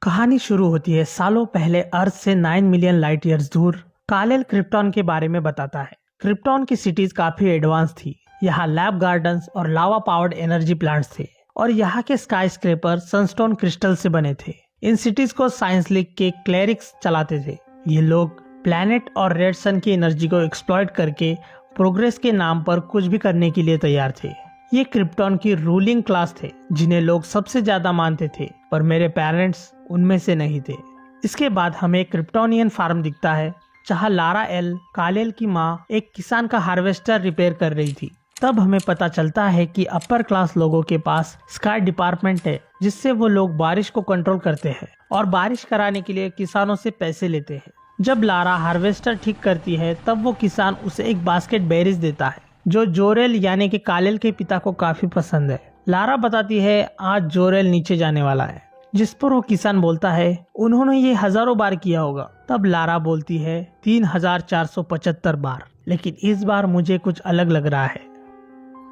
कहानी शुरू होती है सालों पहले अर्थ से 9 मिलियन लाइट ईयर्स दूर। कालेल क्रिप्टॉन के बारे में बताता है। क्रिप्टॉन की सिटीज काफी एडवांस थी। यहाँ लैब गार्डन्स और लावा पावर्ड एनर्जी प्लांट्स थे और यहाँ के स्काई स्क्रेपर सनस्टोन क्रिस्टल से बने थे। इन सिटीज को साइंस लीग के क्लेरिक्स चलाते थे। ये लोग प्लैनेट और रेड सन की एनर्जी को एक्सप्लॉइट करके प्रोग्रेस के नाम पर कुछ भी करने के लिए तैयार थे। ये क्रिप्टॉन की रूलिंग क्लास थे जिन्हें लोग सबसे ज्यादा मानते थे, पर मेरे पेरेंट्स उनमें से नहीं थे। इसके बाद हमें एक क्रिप्टोनियन फार्म दिखता है जहाँ लारा एल, कालेल की माँ, एक किसान का हार्वेस्टर रिपेयर कर रही थी। तब हमें पता चलता है कि अपर क्लास लोगों के पास स्काई डिपार्टमेंट है जिससे वो लोग बारिश को कंट्रोल करते हैं और बारिश कराने के लिए किसानों से पैसे लेते हैं। जब लारा हार्वेस्टर ठीक करती है तब वो किसान उसे एक बास्केट बेरीज देता है जो जोरेल यानी कि कालेल के पिता को काफी पसंद है। लारा बताती है आज जोरेल नीचे जाने वाला है, जिस पर वो किसान बोलता है उन्होंने ये हजारों बार किया होगा। तब लारा बोलती है 3475 बार, लेकिन इस बार मुझे कुछ अलग लग रहा है।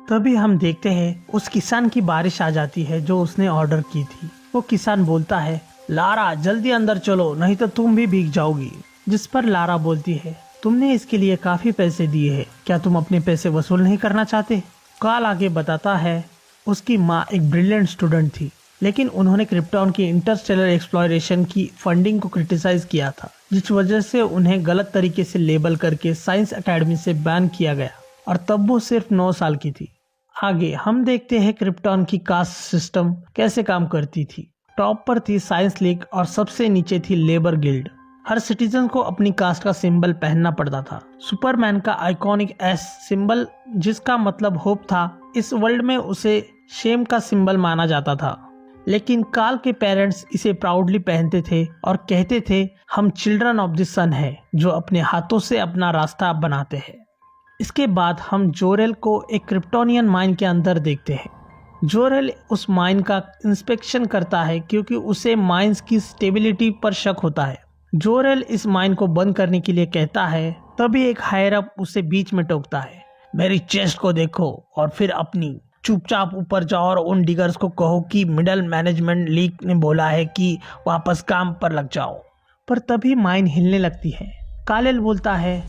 तभी हम देखते हैं उस किसान की बारिश आ जाती है जो उसने ऑर्डर की थी। वो किसान बोलता है लारा जल्दी अंदर चलो नहीं तो तुम भी भीग जाओगी। जिस पर लारा बोलती है तुमने इसके लिए काफी पैसे दिए हैं, क्या तुम अपने पैसे वसूल नहीं करना चाहते? काल आगे बताता है उसकी माँ एक ब्रिलियंट स्टूडेंट थी, लेकिन उन्होंने क्रिप्टॉन की इंटरस्टेलर एक्सप्लोरेशन की फंडिंग को क्रिटिसाइज किया था, जिस वजह से उन्हें गलत तरीके से लेबल करके साइंस एकेडमी से बैन किया गया और तब वो सिर्फ 9 साल की थी। आगे हम देखते हैं क्रिप्टॉन की कास्ट सिस्टम कैसे काम करती थी। टॉप पर थी साइंस लीग और सबसे नीचे थी लेबर गिल्ड। हर सिटीजन को अपनी कास्ट का सिंबल पहनना पड़ता था। सुपरमैन का आइकॉनिक एस सिंबल, जिसका मतलब होप था, इस वर्ल्ड में उसे शेम का सिंबल माना जाता था, लेकिन काल के पेरेंट्स इसे प्राउडली पहनते थे और कहते थे हम चिल्ड्रन ऑफ द सन है जो अपने हाथों से अपना रास्ता बनाते हैं। इसके बाद हम जोरेल को एक क्रिप्टोनियन माइन के अंदर देखते हैं। जोरेल उस माइन का इंस्पेक्शन करता है क्योंकि उसे माइंस की स्टेबिलिटी पर शक होता है। जोरेल इस माइन को बंद करने के लिए कहता है, तभी एक हायर अप उसे बीच में टोकता है, मेरी चेस्ट को देखो और फिर अपनी। चुपचाप ऊपर जाओ और उन डिगर्स को कहो कि मिडल मैनेजमेंट लीग ने बोला है कि वापस काम पर लग जाओ। पर तभी माइन हिलने लगती है। कालेल बोलता है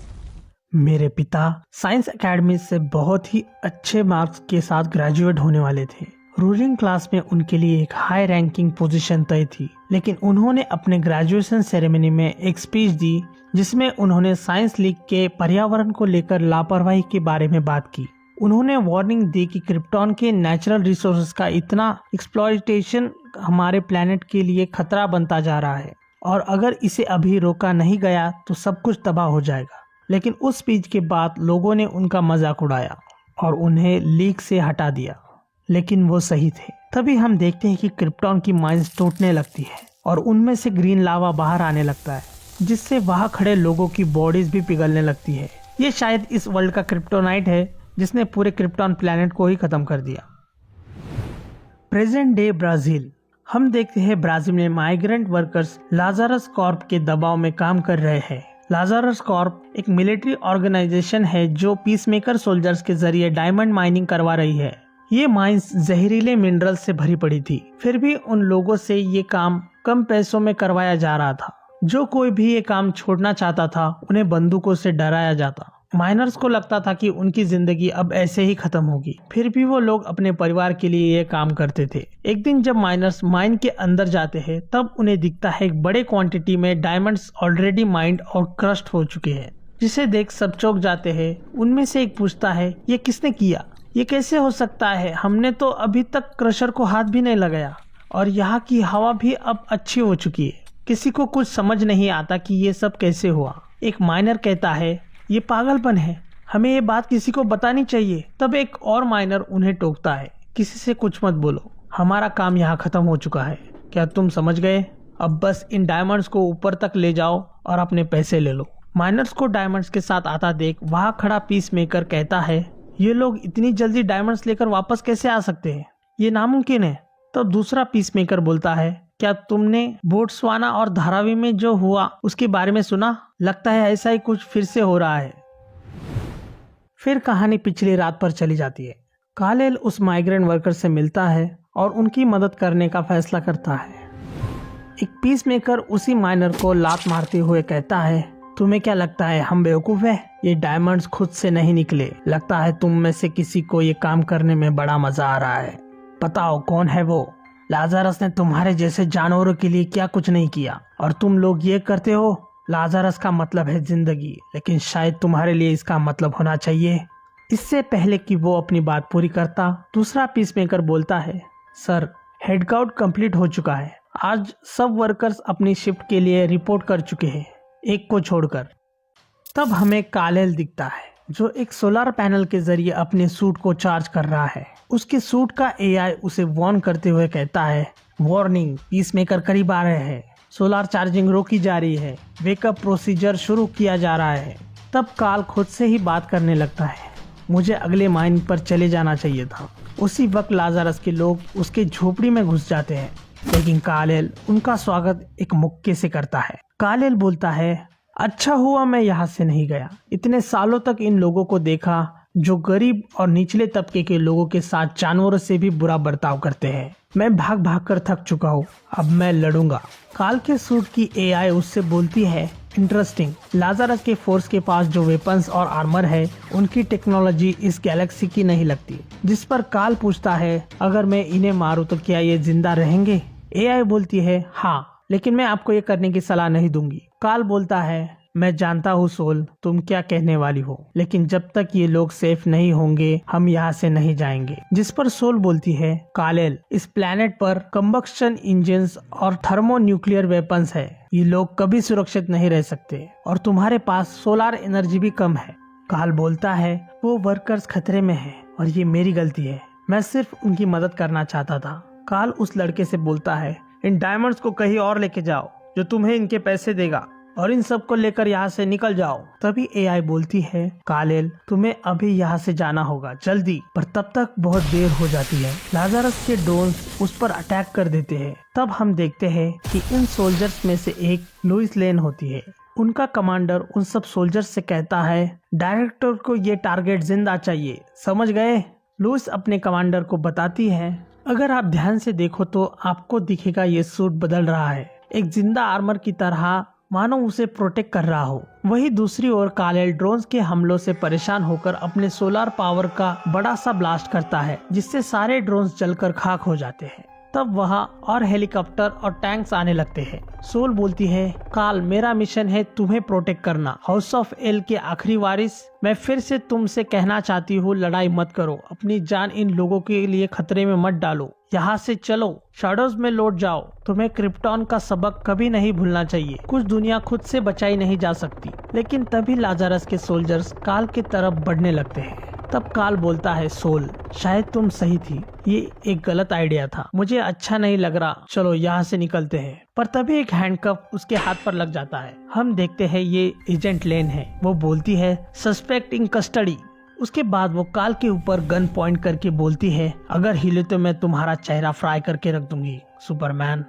मेरे पिता साइंस एकेडमी से बहुत ही अच्छे मार्क्स के साथ ग्रेजुएट होने वाले थे। रूलिंग क्लास में उनके लिए एक हाई रैंकिंग पोजीशन तय थी, लेकिन उन्होंने अपने ग्रेजुएशन सेरेमनी में एक स्पीच दी जिसमें उन्होंने साइंस लीग के पर्यावरण को लेकर लापरवाही के बारे में बात की। उन्होंने वार्निंग दी कि क्रिप्टॉन के नेचुरल रिसोर्सेज का इतना एक्सप्लॉइटेशन हमारे प्लेनेट के लिए खतरा बनता जा रहा है और अगर इसे अभी रोका नहीं गया तो सब कुछ तबाह हो जाएगा। लेकिन उस स्पीच के बाद लोगों ने उनका मजाक उड़ाया और उन्हें लीग से हटा दिया, लेकिन वो सही थे। तभी हम देखते हैं कि क्रिप्टॉन की माइंस टूटने लगती है और उनमें से ग्रीन लावा बाहर आने लगता है, जिससे वहां खड़े लोगों की बॉडीज भी पिघलने लगती है। ये शायद इस वर्ल्ड का क्रिप्टोनाइट है जिसने पूरे क्रिप्टॉन प्लैनेट को ही खत्म कर दिया। Present day Brazil. हम देखते हैं ब्राजील में माइग्रेंट वर्कर्स लाजारस कॉर्प के दबाव में काम कर रहे हैं। लाजारस कॉर्प एक मिलिट्री ऑर्गेनाइजेशन है जो पीसमेकर सोल्जर्स के जरिए डायमंड माइनिंग करवा रही है। ये माइंस जहरीले मिनरल से भरी पड़ी थी, फिर भी उन लोगों से ये काम कम पैसों में करवाया जा रहा था। जो कोई भी ये काम छोड़ना चाहता था उन्हें बंदूकों से डराया जाता। माइनर्स को लगता था कि उनकी जिंदगी अब ऐसे ही खत्म होगी, फिर भी वो लोग अपने परिवार के लिए ये काम करते थे। एक दिन जब माइनर्स माइन के अंदर जाते हैं तब उन्हें दिखता है एक बड़े क्वांटिटी में डायमंड्स ऑलरेडी माइंड और क्रस्ट हो चुके हैं, जिसे देख सब चौंक जाते हैं। उनमें से एक पूछता है ये किसने किया, ये कैसे हो सकता है? हमने तो अभी तक क्रशर को हाथ भी नहीं लगाया और यहाँ की हवा भी अब अच्छी हो चुकी है। किसी को कुछ समझ नहीं आता कि ये सब कैसे हुआ। एक माइनर कहता है ये पागलपन है, हमें ये बात किसी को बतानी चाहिए। तब एक और माइनर उन्हें टोकता है किसी से कुछ मत बोलो, हमारा काम यहाँ खत्म हो चुका है। क्या तुम समझ गए? अब बस इन डायमंड्स को ऊपर तक ले जाओ और अपने पैसे ले लो। माइनर्स को डायमंड्स के साथ आता देख वहाँ खड़ा पीस मेकर कहता है ये लोग इतनी जल्दी डायमंड्स लेकर वापस कैसे आ सकते हैं? ये नामुमकिन है। तब दूसरा पीस मेकर बोलता है क्या तुमने बोट्सवाना और धारावी में जो हुआ उसके बारे में सुना? लगता है ऐसा ही कुछ फिर से हो रहा है। फिर कहानी पिछली रात पर चली जाती है। कालेल उस माइग्रेंट वर्कर से मिलता है और उनकी मदद करने का फैसला करता है। एक पीसमेकर उसी माइनर को लात मारते हुए कहता है, तुम्हें क्या लगता है हम बेवकूफ है? ये डायमंड्स खुद से नहीं निकले। लगता है तुम में से किसी को ये काम करने में बड़ा मजा आ रहा है। बताओ कौन है वो? लाज़ारस ने तुम्हारे जैसे जानवरों के लिए क्या कुछ नहीं किया और तुम लोग ये करते हो। लाज़ारस का मतलब है जिंदगी, लेकिन शायद तुम्हारे लिए इसका मतलब होना चाहिए। इससे पहले कि वो अपनी बात पूरी करता, दूसरा पीसमेकर बोलता है, सर हेड काउंट कंप्लीट हो चुका है। आज सब वर्कर्स अपनी शिफ्ट के लिए रिपोर्ट कर चुके हैं, एक को छोड़कर। तब हमें कालेल दिखता है जो एक सोलर पैनल के जरिए अपने सूट को चार्ज कर रहा है। उसके सूट का एआई उसे वार्न करते हुए कहता है, वार्निंग, पीसमेकर करीब आ रहे हैं, सोलर चार्जिंग रोकी जा रही है, वेकअप प्रोसीजर शुरू किया जा रहा है। तब काल खुद से ही बात करने लगता है, मुझे अगले माइन पर चले जाना चाहिए था। उसी वक्त लाज़ारस के लोग उसके झोपड़ी में घुस जाते हैं, लेकिन कालेल उनका स्वागत एक मुक्के से करता है। कालेल बोलता है, अच्छा हुआ मैं यहाँ से नहीं गया। इतने सालों तक इन लोगों को देखा जो गरीब और निचले तबके के लोगों के साथ जानवरों से भी बुरा बर्ताव करते हैं। मैं भाग भाग कर थक चुका हूँ, अब मैं लड़ूंगा। काल के सूट की एआई उससे बोलती है, इंटरेस्टिंग, लाज़ारस के फोर्स के पास जो वेपन्स और आर्मर है उनकी टेक्नोलॉजी इस गैलेक्सी की नहीं लगती। जिस पर काल पूछता है, अगर मैं इन्हें मारूं तो क्या ये जिंदा रहेंगे? एआई बोलती है, हाँ, लेकिन मैं आपको ये करने की सलाह नहीं दूंगी। काल बोलता है, मैं जानता हूँ सोल, तुम क्या कहने वाली हो, लेकिन जब तक ये लोग सेफ नहीं होंगे हम यहाँ से नहीं जाएंगे। जिस पर सोल बोलती है, कालेल, इस प्लेनेट पर कंबक्शन इंजन्स और थर्मोन्यूक्लियर वेपन्स है, ये लोग कभी सुरक्षित नहीं रह सकते और तुम्हारे पास सोलर एनर्जी भी कम है। काल बोलता है, वो वर्कर्स खतरे में है और ये मेरी गलती है, मैं सिर्फ उनकी मदद करना चाहता था। काल उस लड़के से बोलता है, इन डायमंड्स को कहीं और लेके जाओ जो तुम्हें इनके पैसे देगा और इन सब को लेकर यहाँ से निकल जाओ। तभी एआई बोलती है, कालेल, तुम्हें अभी यहाँ से जाना होगा, जल्दी। पर तब तक बहुत देर हो जाती है। लाज़ारस के ड्रोन्स उस पर अटैक कर देते हैं। तब हम देखते हैं कि इन सोल्जर्स में से एक लुइस लेन होती है। उनका कमांडर उन सब सोल्जर्स से कहता है, डायरेक्टर को ये टारगेट जिंदा चाहिए, समझ गए? लुइस अपने कमांडर को बताती है, अगर आप ध्यान से देखो तो आपको दिखेगा ये सूट बदल रहा है, एक जिंदा आर्मर की तरह, मानो उसे प्रोटेक्ट कर रहा हो। वही दूसरी ओर कालेल ड्रोन्स के हमलों से परेशान होकर अपने सोलर पावर का बड़ा सा ब्लास्ट करता है, जिससे सारे ड्रोन्स जलकर खाक हो जाते हैं। तब वहाँ और हेलीकॉप्टर और टैंक्स आने लगते हैं। सोल बोलती है, काल, मेरा मिशन है तुम्हें प्रोटेक्ट करना, हाउस ऑफ एल के आखिरी वारिस। मैं फिर से तुमसे कहना चाहती हूँ, लड़ाई मत करो, अपनी जान इन लोगों के लिए खतरे में मत डालो, यहाँ से चलो, शैडोज में लौट जाओ। तुम्हें क्रिप्टॉन का सबक कभी नहीं भूलना चाहिए। कुछ दुनिया खुद से बचाई नहीं जा सकती। लेकिन तभी लाज़ारस के सोल्जर्स काल की तरफ बढ़ने लगते हैं। तब काल बोलता है, सोल, शायद तुम सही थी, ये एक गलत आइडिया था, मुझे अच्छा नहीं लग रहा, चलो यहाँ से निकलते हैं। पर तभी एक हैंडकफ उसके हाथ पर लग जाता है। हम देखते हैं ये एजेंट लेन है। वो बोलती है, सस्पेक्ट इन कस्टडी। उसके बाद वो काल के ऊपर गन पॉइंट करके बोलती है, अगर हिले तो मैं तुम्हारा चेहरा फ्राई करके रख दूंगी, सुपरमैन।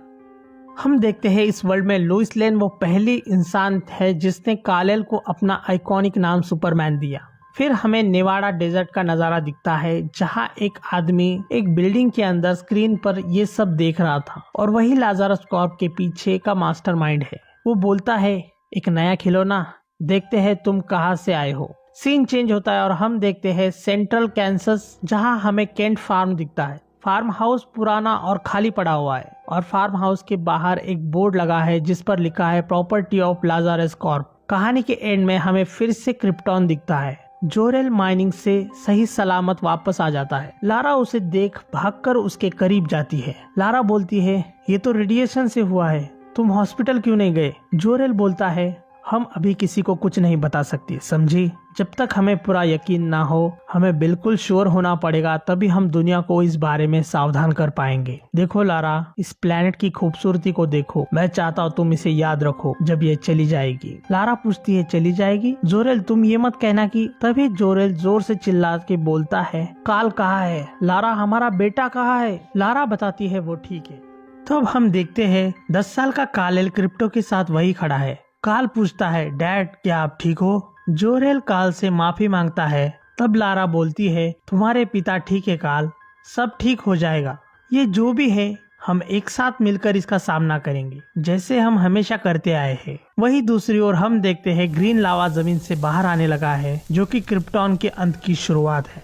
हम देखते हैं इस वर्ल्ड में लुइस लेन वो पहली इंसान है जिसने कालेल को अपना आइकॉनिक नाम सुपरमैन दिया। फिर हमें नेवाडा डेजर्ट का नजारा दिखता है, जहां एक आदमी एक बिल्डिंग के अंदर स्क्रीन पर ये सब देख रहा था और वही लाज़ारस कॉर्प के पीछे का मास्टरमाइंड है। वो बोलता है, एक नया खिलौना, देखते हैं तुम कहां से आए हो। सीन चेंज होता है और हम देखते हैं सेंट्रल कैंसस, जहां हमें केंट फार्म दिखता है। फार्म हाउस पुराना और खाली पड़ा हुआ है और फार्म हाउस के बाहर एक बोर्ड लगा है जिस पर लिखा है प्रॉपर्टी ऑफ लाज़ारस कॉर्प। कहानी के एंड में हमें फिर से क्रिप्टॉन दिखता है। जोरेल माइनिंग से सही सलामत वापस आ जाता है। लारा उसे देख भागकर उसके करीब जाती है। लारा बोलती है, ये तो रेडिएशन से हुआ है, तुम हॉस्पिटल क्यों नहीं गए? जोरेल बोलता है, हम अभी किसी को कुछ नहीं बता सकती, समझी? जब तक हमें पूरा यकीन ना हो, हमें बिल्कुल श्योर होना पड़ेगा, तभी हम दुनिया को इस बारे में सावधान कर पाएंगे। देखो लारा, इस प्लेनेट की खूबसूरती को देखो, मैं चाहता हूँ तुम इसे याद रखो जब ये चली जाएगी। लारा पूछती है, चली जाएगी? जोरेल, तुम ये मत कहना कि। तभी जोरेल जोर से चिल्ला के बोलता है, काल कहाँ है? लारा, हमारा बेटा कहाँ है? लारा बताती है, वो ठीक है। तब हम देखते हैं 10 साल का कालेल क्रिप्टो के साथ वही खड़ा है। काल पूछता है, डैड, क्या आप ठीक हो? जोरेल काल से माफी मांगता है। तब लारा बोलती है, तुम्हारे पिता ठीक है काल, सब ठीक हो जाएगा। ये जो भी है, हम एक साथ मिलकर इसका सामना करेंगे, जैसे हम हमेशा करते आए हैं। वही दूसरी ओर हम देखते हैं ग्रीन लावा जमीन से बाहर आने लगा है, जो कि क्रिप्टॉन के अंत की शुरुआत है।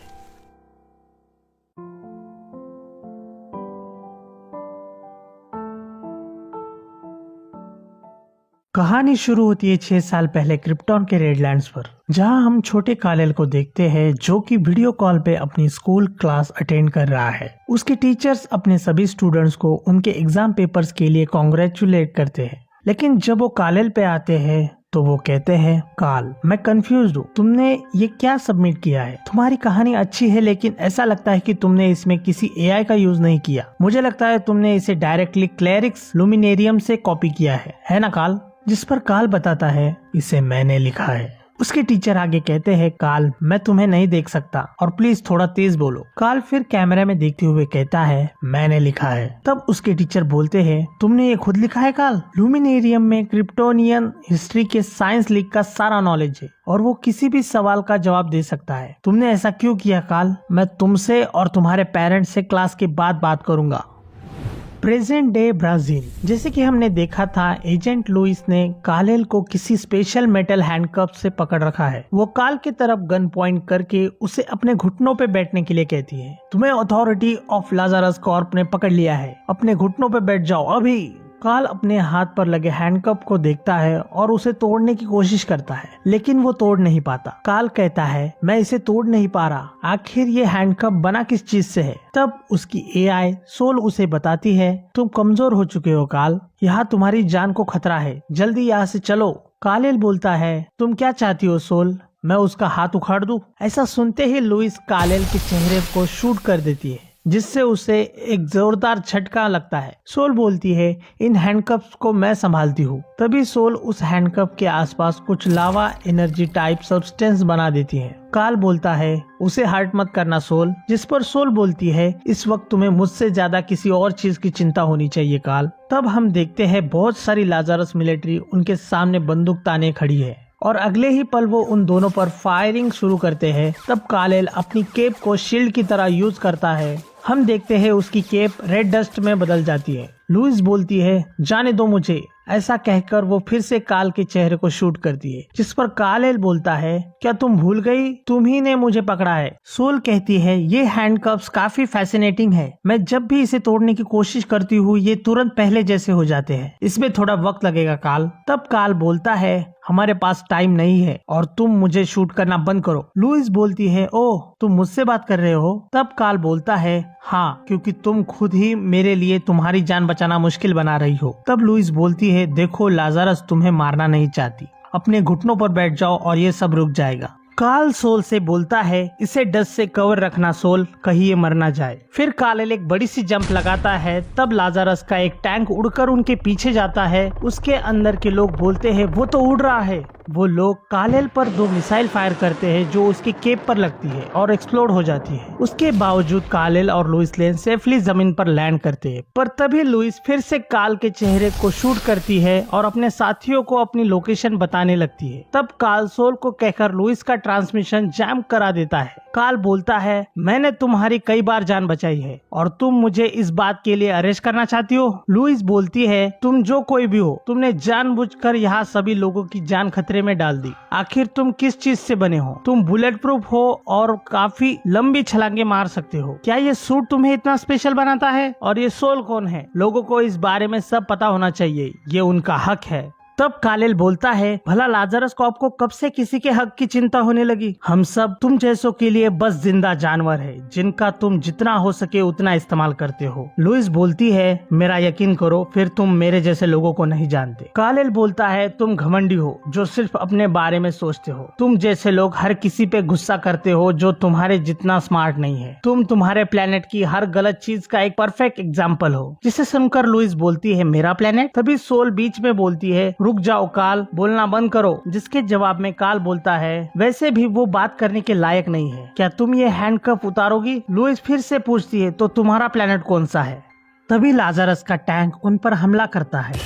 कहानी शुरू होती है 6 साल पहले क्रिप्टॉन के रेडलैंड्स पर, जहां हम छोटे कालेल को देखते हैं जो कि वीडियो कॉल पे अपनी स्कूल क्लास अटेंड कर रहा है। उसके टीचर्स अपने सभी स्टूडेंट्स को उनके एग्जाम पेपर्स के लिए कॉन्ग्रेचुलेट करते हैं, लेकिन जब वो कालेल पे आते हैं तो वो कहते हैं, काल, मैं कंफ्यूज हूँ, तुमने ये क्या सबमिट किया है? तुम्हारी कहानी अच्छी है, लेकिन ऐसा लगता है कि तुमने इसमें किसी एआई का यूज नहीं किया। मुझे लगता है तुमने इसे डायरेक्टली क्लेरिक्स लुमिनेरियम से कॉपी किया है ना काल? जिस पर काल बताता है, इसे मैंने लिखा है। उसके टीचर आगे कहते हैं, काल, मैं तुम्हें नहीं देख सकता और प्लीज थोड़ा तेज बोलो। काल फिर कैमरा में देखते हुए कहता है, मैंने लिखा है। तब उसके टीचर बोलते हैं, तुमने ये खुद लिखा है काल? लुमिनेरियम में क्रिप्टोनियन हिस्ट्री के साइंस लीग का सारा नॉलेज है और वो किसी भी सवाल का जवाब दे सकता है। तुमने ऐसा क्यों किया काल? मैं तुमसे और तुम्हारे पेरेंट्स से क्लास के बाद बात करूंगा। Present day Brazil. जैसे कि हमने देखा था, एजेंट लुइस ने कालेल को किसी स्पेशल मेटल हैंडकफ से पकड़ रखा है। वो काल की तरफ गन पॉइंट करके उसे अपने घुटनों पे बैठने के लिए कहती है। तुम्हें अथॉरिटी ऑफ लाजारस कॉर्प ने पकड़ लिया है, अपने घुटनों पे बैठ जाओ अभी। काल अपने हाथ पर लगे हैंडकफ को देखता है और उसे तोड़ने की कोशिश करता है, लेकिन वो तोड़ नहीं पाता। काल कहता है, मैं इसे तोड़ नहीं पा रहा, आखिर ये हैंडकफ बना किस चीज से है? तब उसकी एआई सोल उसे बताती है, तुम कमजोर हो चुके हो काल, यहाँ तुम्हारी जान को खतरा है, जल्दी यहाँ से चलो। कालेल बोलता है, तुम क्या चाहती हो सोल? मैं उसका हाथ उखाड़ दूं? ऐसा सुनते ही लुइस कालेल के चेहरे को शूट कर देती है, जिससे उसे एक जोरदार झटका लगता है। सोल बोलती है, इन हैंडकफ्स को मैं संभालती हूँ। तभी सोल उस हैंडकफ के आसपास कुछ लावा एनर्जी टाइप सब्सटेंस बना देती है। काल बोलता है, उसे हर्ट मत करना सोल। जिस पर सोल बोलती है, इस वक्त तुम्हें मुझसे ज्यादा किसी और चीज की चिंता होनी चाहिए काल। तब हम देखते हैं बहुत सारी लाजारस मिलिट्री उनके सामने बंदूक ताने खड़ी है और अगले ही पल वो उन दोनों पर फायरिंग शुरू करते हैं। तब कालेल अपनी केप को शील्ड की तरह यूज करता है। हम देखते हैं उसकी केप रेड डस्ट में बदल जाती है। लुइस बोलती है, जाने दो मुझे। ऐसा कहकर वो फिर से काल के चेहरे को शूट करती है, जिस पर कालेल बोलता है, क्या तुम भूल गई? तुम ही ने मुझे पकड़ा है। सोल कहती है, ये हैंडकफ्स काफी फैसिनेटिंग है, मैं जब भी इसे तोड़ने की कोशिश करती हूँ ये तुरंत पहले जैसे हो जाते हैं, इसमें थोड़ा वक्त लगेगा काल। तब काल बोलता है, हमारे पास टाइम नहीं है और तुम मुझे शूट करना बंद करो। लुइस बोलती है, ओह, तुम मुझसे बात कर रहे हो? तब काल बोलता है, हाँ, क्योंकि तुम खुद ही मेरे लिए तुम्हारी जान बचाना मुश्किल बना रही हो। तब लुइस बोलती है, देखो लाजारस तुम्हें मारना नहीं चाहती, अपने घुटनों पर बैठ जाओ और ये सब रुक जाएगा। काल सोल से बोलता है, इसे डस्ट से कवर रखना सोल, कहीं ये मर ना जाए। फिर कालेल एक बड़ी सी जंप लगाता है। तब लाजारस का एक टैंक उड़कर उनके पीछे जाता है। उसके अंदर के लोग बोलते हैं, वो तो उड़ रहा है। वो लोग कालेल पर 2 मिसाइल फायर करते हैं जो उसकी केप पर लगती है और एक्सप्लोड हो जाती है। उसके बावजूद कालेल और लुइस लेन सेफली जमीन पर लैंड करते हैं, पर तभी लुइस फिर से काल के चेहरे को शूट करती है और अपने साथियों को अपनी लोकेशन बताने लगती है। तब काल सोल को कहकर लुइस का ट्रांसमिशन जैम करा देता है। काल बोलता है, मैंने तुम्हारी कई बार जान बचाई है और तुम मुझे इस बात के लिए अरेस्ट करना चाहती हो? लुइस बोलती है, तुम जो कोई भी हो, तुमने जानबूझकर यहाँ सभी लोगों की जान खतरे में डाल दी। आखिर तुम किस चीज से बने हो? तुम बुलेट प्रूफ हो और काफी लंबी छलांगे मार सकते हो। क्या ये सूट तुम्हें इतना स्पेशल बनाता है? और ये सोल कौन है? लोगों को इस बारे में सब पता होना चाहिए, ये उनका हक है। तब कालेल बोलता है, भला लाजारस को आपको कब से किसी के हक की चिंता होने लगी? हम सब तुम जैसों के लिए बस जिंदा जानवर है, जिनका तुम जितना हो सके उतना इस्तेमाल करते हो। लुइस बोलती है, मेरा यकीन करो, फिर तुम मेरे जैसे लोगों को नहीं जानते। कालेल बोलता है, तुम घमंडी हो जो सिर्फ अपने बारे में सोचते हो। तुम जैसे लोग हर किसी पे गुस्सा करते हो जो तुम्हारे जितना स्मार्ट नहीं है। तुम तुम्हारे प्लेनेट की हर गलत चीज का एक परफेक्ट एग्जाम्पल हो। जिसे सुनकर लुइस बोलती है, मेरा प्लेनेट? तभी सोल बीच में बोलती है, रुक जाओ काल, बोलना बंद करो। जिसके जवाब में काल बोलता है, वैसे भी वो बात करने के लायक नहीं है, क्या तुम ये हैंडकफ उतारोगी? लुइस फिर से पूछती है, तो तुम्हारा प्लेनेट कौन सा है? तभी लाजारस का टैंक उन पर हमला करता है।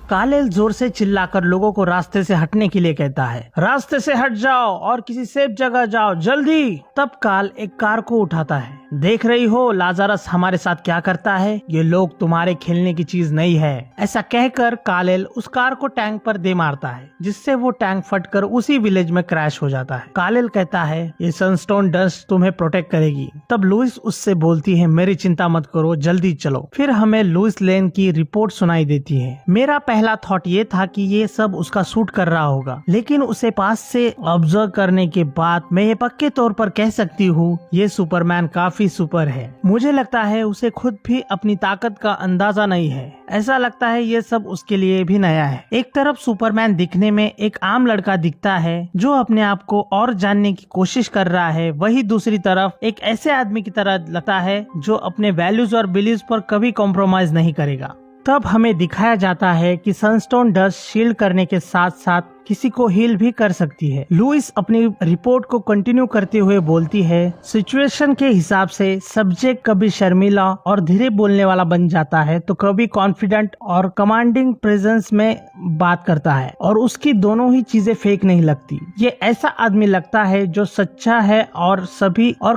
कालेल जोर से चिल्लाकर लोगों को रास्ते से हटने के लिए कहता है, रास्ते से हट जाओ और किसी सेफ जगह जाओ जल्दी। तब काल एक कार को उठाता है। देख रही हो लाजारस हमारे साथ क्या करता है, ये लोग तुम्हारे खेलने की चीज नहीं है। ऐसा कहकर कालेल उस कार को टैंक पर दे मारता है, जिससे वो टैंक फटकर उसी विलेज में क्रैश हो जाता है। कालेल कहता है ये सनस्टोन डस्ट तुम्हें प्रोटेक्ट करेगी। तब लुइस उससे बोलती है मेरी चिंता मत करो, जल्दी चलो। फिर हमें लुइस लेन की रिपोर्ट सुनाई देती है। मेरा पहला थॉट ये था कि ये सब उसका सूट कर रहा होगा, लेकिन उसे पास से ऑब्जर्व करने के बाद मैं ये पक्के तौर पर कह सकती हूँ ये सुपरमैन काफी सुपर है। मुझे लगता है उसे खुद भी अपनी ताकत का अंदाजा नहीं है। ऐसा लगता है ये सब उसके लिए भी नया है। एक तरफ सुपरमैन दिखने में एक आम लड़का दिखता है जो अपने आप को और जानने की कोशिश कर रहा है, वही दूसरी तरफ एक ऐसे आदमी की तरह लगता है जो अपने वैल्यूज और बिलीव्स पर कभी कॉम्प्रोमाइज नहीं करेगा। तब हमें दिखाया जाता है कि सनस्टोन डस्ट शील्ड करने के साथ साथ किसी को हील भी कर सकती है। लुइस अपनी रिपोर्ट को कंटिन्यू करते हुए बोलती है सिचुएशन के हिसाब से सब्जेक्ट कभी शर्मीला और धीरे बोलने वाला बन जाता है तो कभी कॉन्फिडेंट और कमांडिंग प्रेजेंस में बात करता है, और उसकी दोनों ही चीजें फेक नहीं लगती। ये ऐसा आदमी लगता है जो सच्चा है और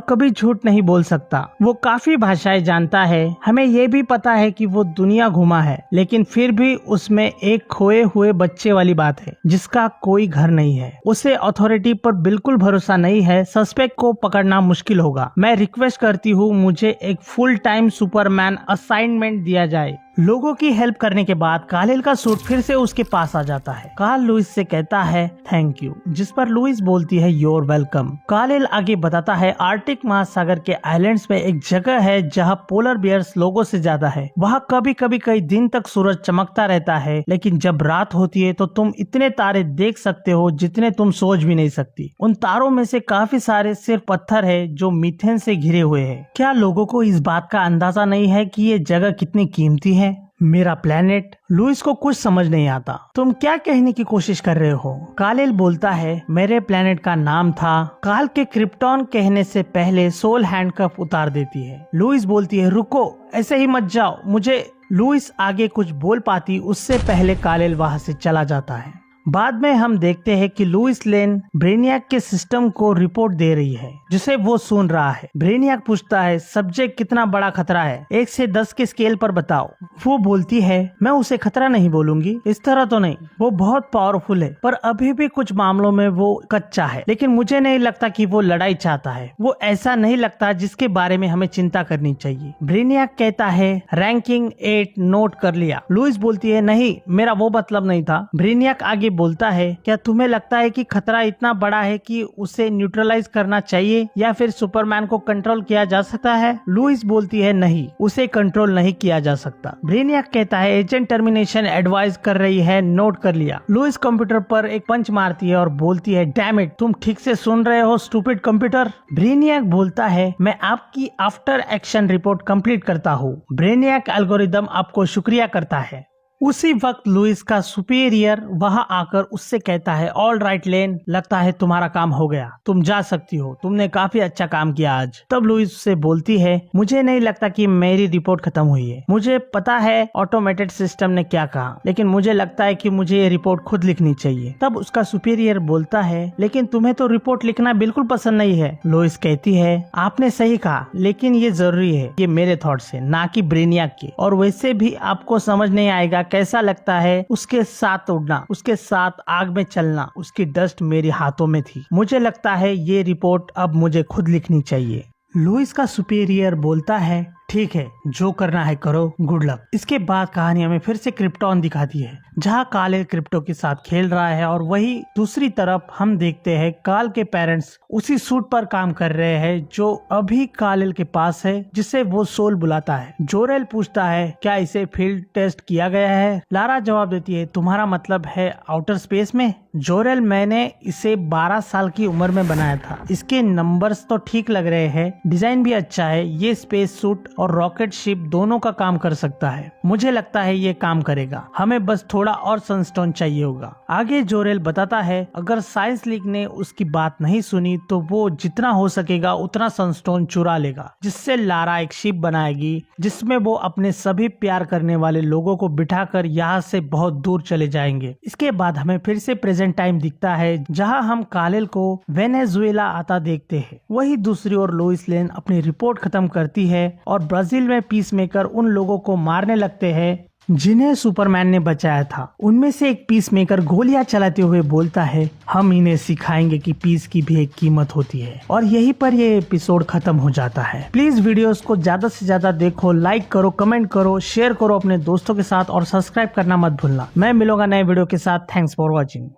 कभी झूठ नहीं बोल सकता। वो काफी भाषाएं जानता है। हमें ये भी पता है कि वो दुनिया घुमा है, लेकिन फिर भी उसमें एक खोए हुए बच्चे वाली बात है जिसका कोई घर नहीं है। उसे अथॉरिटी पर बिल्कुल भरोसा नहीं है। सस्पेक्ट को पकड़ना मुश्किल होगा। मैं रिक्वेस्ट करती हूँ मुझे एक फुल टाइम सुपरमैन असाइनमेंट दिया जाए। लोगों की हेल्प करने के बाद कालेल का सूट फिर से उसके पास आ जाता है। काल लुइस से कहता है थैंक यू, जिस पर लुइस बोलती है योर वेलकम। कालेल आगे बताता है आर्टिक महासागर के आइलैंड्स में एक जगह है जहां पोलर बियर्स लोगों से ज्यादा है। वहां कभी कभी कई दिन तक सूरज चमकता रहता है, लेकिन जब रात होती है तो तुम इतने तारे देख सकते हो जितने तुम सोच भी नहीं सकती। उन तारों में से काफी सारे सिर्फ पत्थर है जो मीथेन से घिरे हुए हैं। क्या लोगों को इस बात का अंदाजा नहीं है कि ये जगह कितनी कीमती है? मेरा प्लेनेट। लुइस को कुछ समझ नहीं आता। तुम क्या कहने की कोशिश कर रहे हो? कालेल बोलता है मेरे प्लेनेट का नाम था। काल के क्रिप्टॉन कहने से पहले सोल हैंडकफ उतार देती है। लुइस बोलती है रुको, ऐसे ही मत जाओ मुझे। लुइस आगे कुछ बोल पाती उससे पहले कालेल वहां से चला जाता है। बाद में हम देखते हैं कि लुइस लेन ब्रेनियाक के सिस्टम को रिपोर्ट दे रही है जिसे वो सुन रहा है। ब्रेनियाक पूछता है सब्जेक्ट कितना बड़ा खतरा है, 1 से 10 के स्केल पर बताओ। वो बोलती है मैं उसे खतरा नहीं बोलूंगी, इस तरह तो नहीं। वो बहुत पावरफुल है पर अभी भी कुछ मामलों में वो कच्चा है, लेकिन मुझे नहीं लगता कि वो लड़ाई चाहता है। वो ऐसा नहीं लगता जिसके बारे में हमें चिंता करनी चाहिए। ब्रेनियाक कहता है रैंकिंग 8 नोट कर लिया। लुइस बोलती है नहीं, मेरा वो मतलब नहीं था। ब्रेनियाक आगे बोलता है क्या तुम्हें लगता है कि खतरा इतना बड़ा है कि उसे न्यूट्रलाइज करना चाहिए या फिर सुपरमैन को कंट्रोल किया जा सकता है? लुइस बोलती है नहीं, उसे कंट्रोल नहीं किया जा सकता। ब्रेनियाक कहता है एजेंट टर्मिनेशन एडवाइस कर रही है, नोट कर लिया। लुइस कंप्यूटर पर एक पंच मारती है और बोलती है डैम इट, तुम ठीक से सुन रहे हो स्टूपिड कंप्यूटर? ब्रेनियाक बोलता है मैं आपकी आफ्टर एक्शन रिपोर्ट कंप्लीट करता हूँ। ब्रेनियाक एल्गोरिदम आपको शुक्रिया करता है। उसी वक्त लुइस का सुपीरियर वहां आकर उससे कहता है ऑल राइट लेन, लगता है तुम्हारा काम हो गया, तुम जा सकती हो, तुमने काफी अच्छा काम किया आज। तब लुइस उससे बोलती है मुझे नहीं लगता कि मेरी रिपोर्ट खत्म हुई है। मुझे पता है ऑटोमेटेड सिस्टम ने क्या कहा, लेकिन मुझे लगता है कि मुझे ये रिपोर्ट खुद लिखनी चाहिए। तब उसका सुपीरियर बोलता है लेकिन तुम्हें तो रिपोर्ट लिखना बिल्कुल पसंद नहीं है। लुइस कहती है आपने सही कहा, लेकिन ये जरूरी है, ये मेरे थॉट्स है ना कि ब्रेनियाक के, और वैसे भी आपको समझ नहीं आएगा कैसा लगता है उसके साथ उड़ना, उसके साथ आग में चलना। उसकी डस्ट मेरे हाथों में थी। मुझे लगता है ये रिपोर्ट अब मुझे खुद लिखनी चाहिए। लुइस का सुपीरियर बोलता है ठीक है, जो करना है करो, गुड लक। इसके बाद कहानी हमें फिर से क्रिप्टॉन दिखाती है जहां कालेल क्रिप्टो के साथ खेल रहा है, और वही दूसरी तरफ हम देखते हैं काल के पेरेंट्स उसी सूट पर काम कर रहे हैं जो अभी कालेल के पास है, जिसे वो सोल बुलाता है। जोरेल पूछता है क्या इसे फील्ड टेस्ट किया गया है? लारा जवाब देती है तुम्हारा मतलब है आउटर स्पेस में? जोरेल मैंने इसे 12 साल की उम्र में बनाया था। इसके नंबर्स तो ठीक लग रहे हैं, डिजाइन भी अच्छा है। ये स्पेस सूट और रॉकेट शिप दोनों का काम कर सकता है। मुझे लगता है ये काम करेगा, हमें बस थोड़ा और सनस्टोन चाहिए होगा। आगे जोरेल बताता है अगर साइंस लीग ने उसकी बात नहीं सुनी तो वो जितना हो सकेगा उतना सनस्टोन चुरा लेगा, जिससे लारा एक शिप बनाएगी जिसमें वो अपने सभी प्यार करने वाले लोगों को बिठाकर यहाँ से बहुत दूर चले जाएंगे। इसके बाद हमें फिर से प्रेजेंट टाइम दिखता है जहाँ हम कालेल को वेनेजुएला आता देखते हैं। वही दूसरी ओर लोइस लेन अपनी रिपोर्ट खत्म करती है और ब्राजील में पीस मेकर उन लोगों को मारने लगते हैं जिन्हें सुपरमैन ने बचाया था। उनमें से एक पीस मेकर गोलियां चलाते हुए बोलता है हम इन्हें सिखाएंगे कि पीस की भी एक कीमत होती है। और यहीं पर ये एपिसोड खत्म हो जाता है। प्लीज वीडियोस को ज्यादा से ज्यादा देखो, लाइक करो, कमेंट करो, शेयर करो अपने दोस्तों के साथ और सब्सक्राइब करना मत भूलना। मैं मिलूंगा नए वीडियो के साथ। Thanks for watching.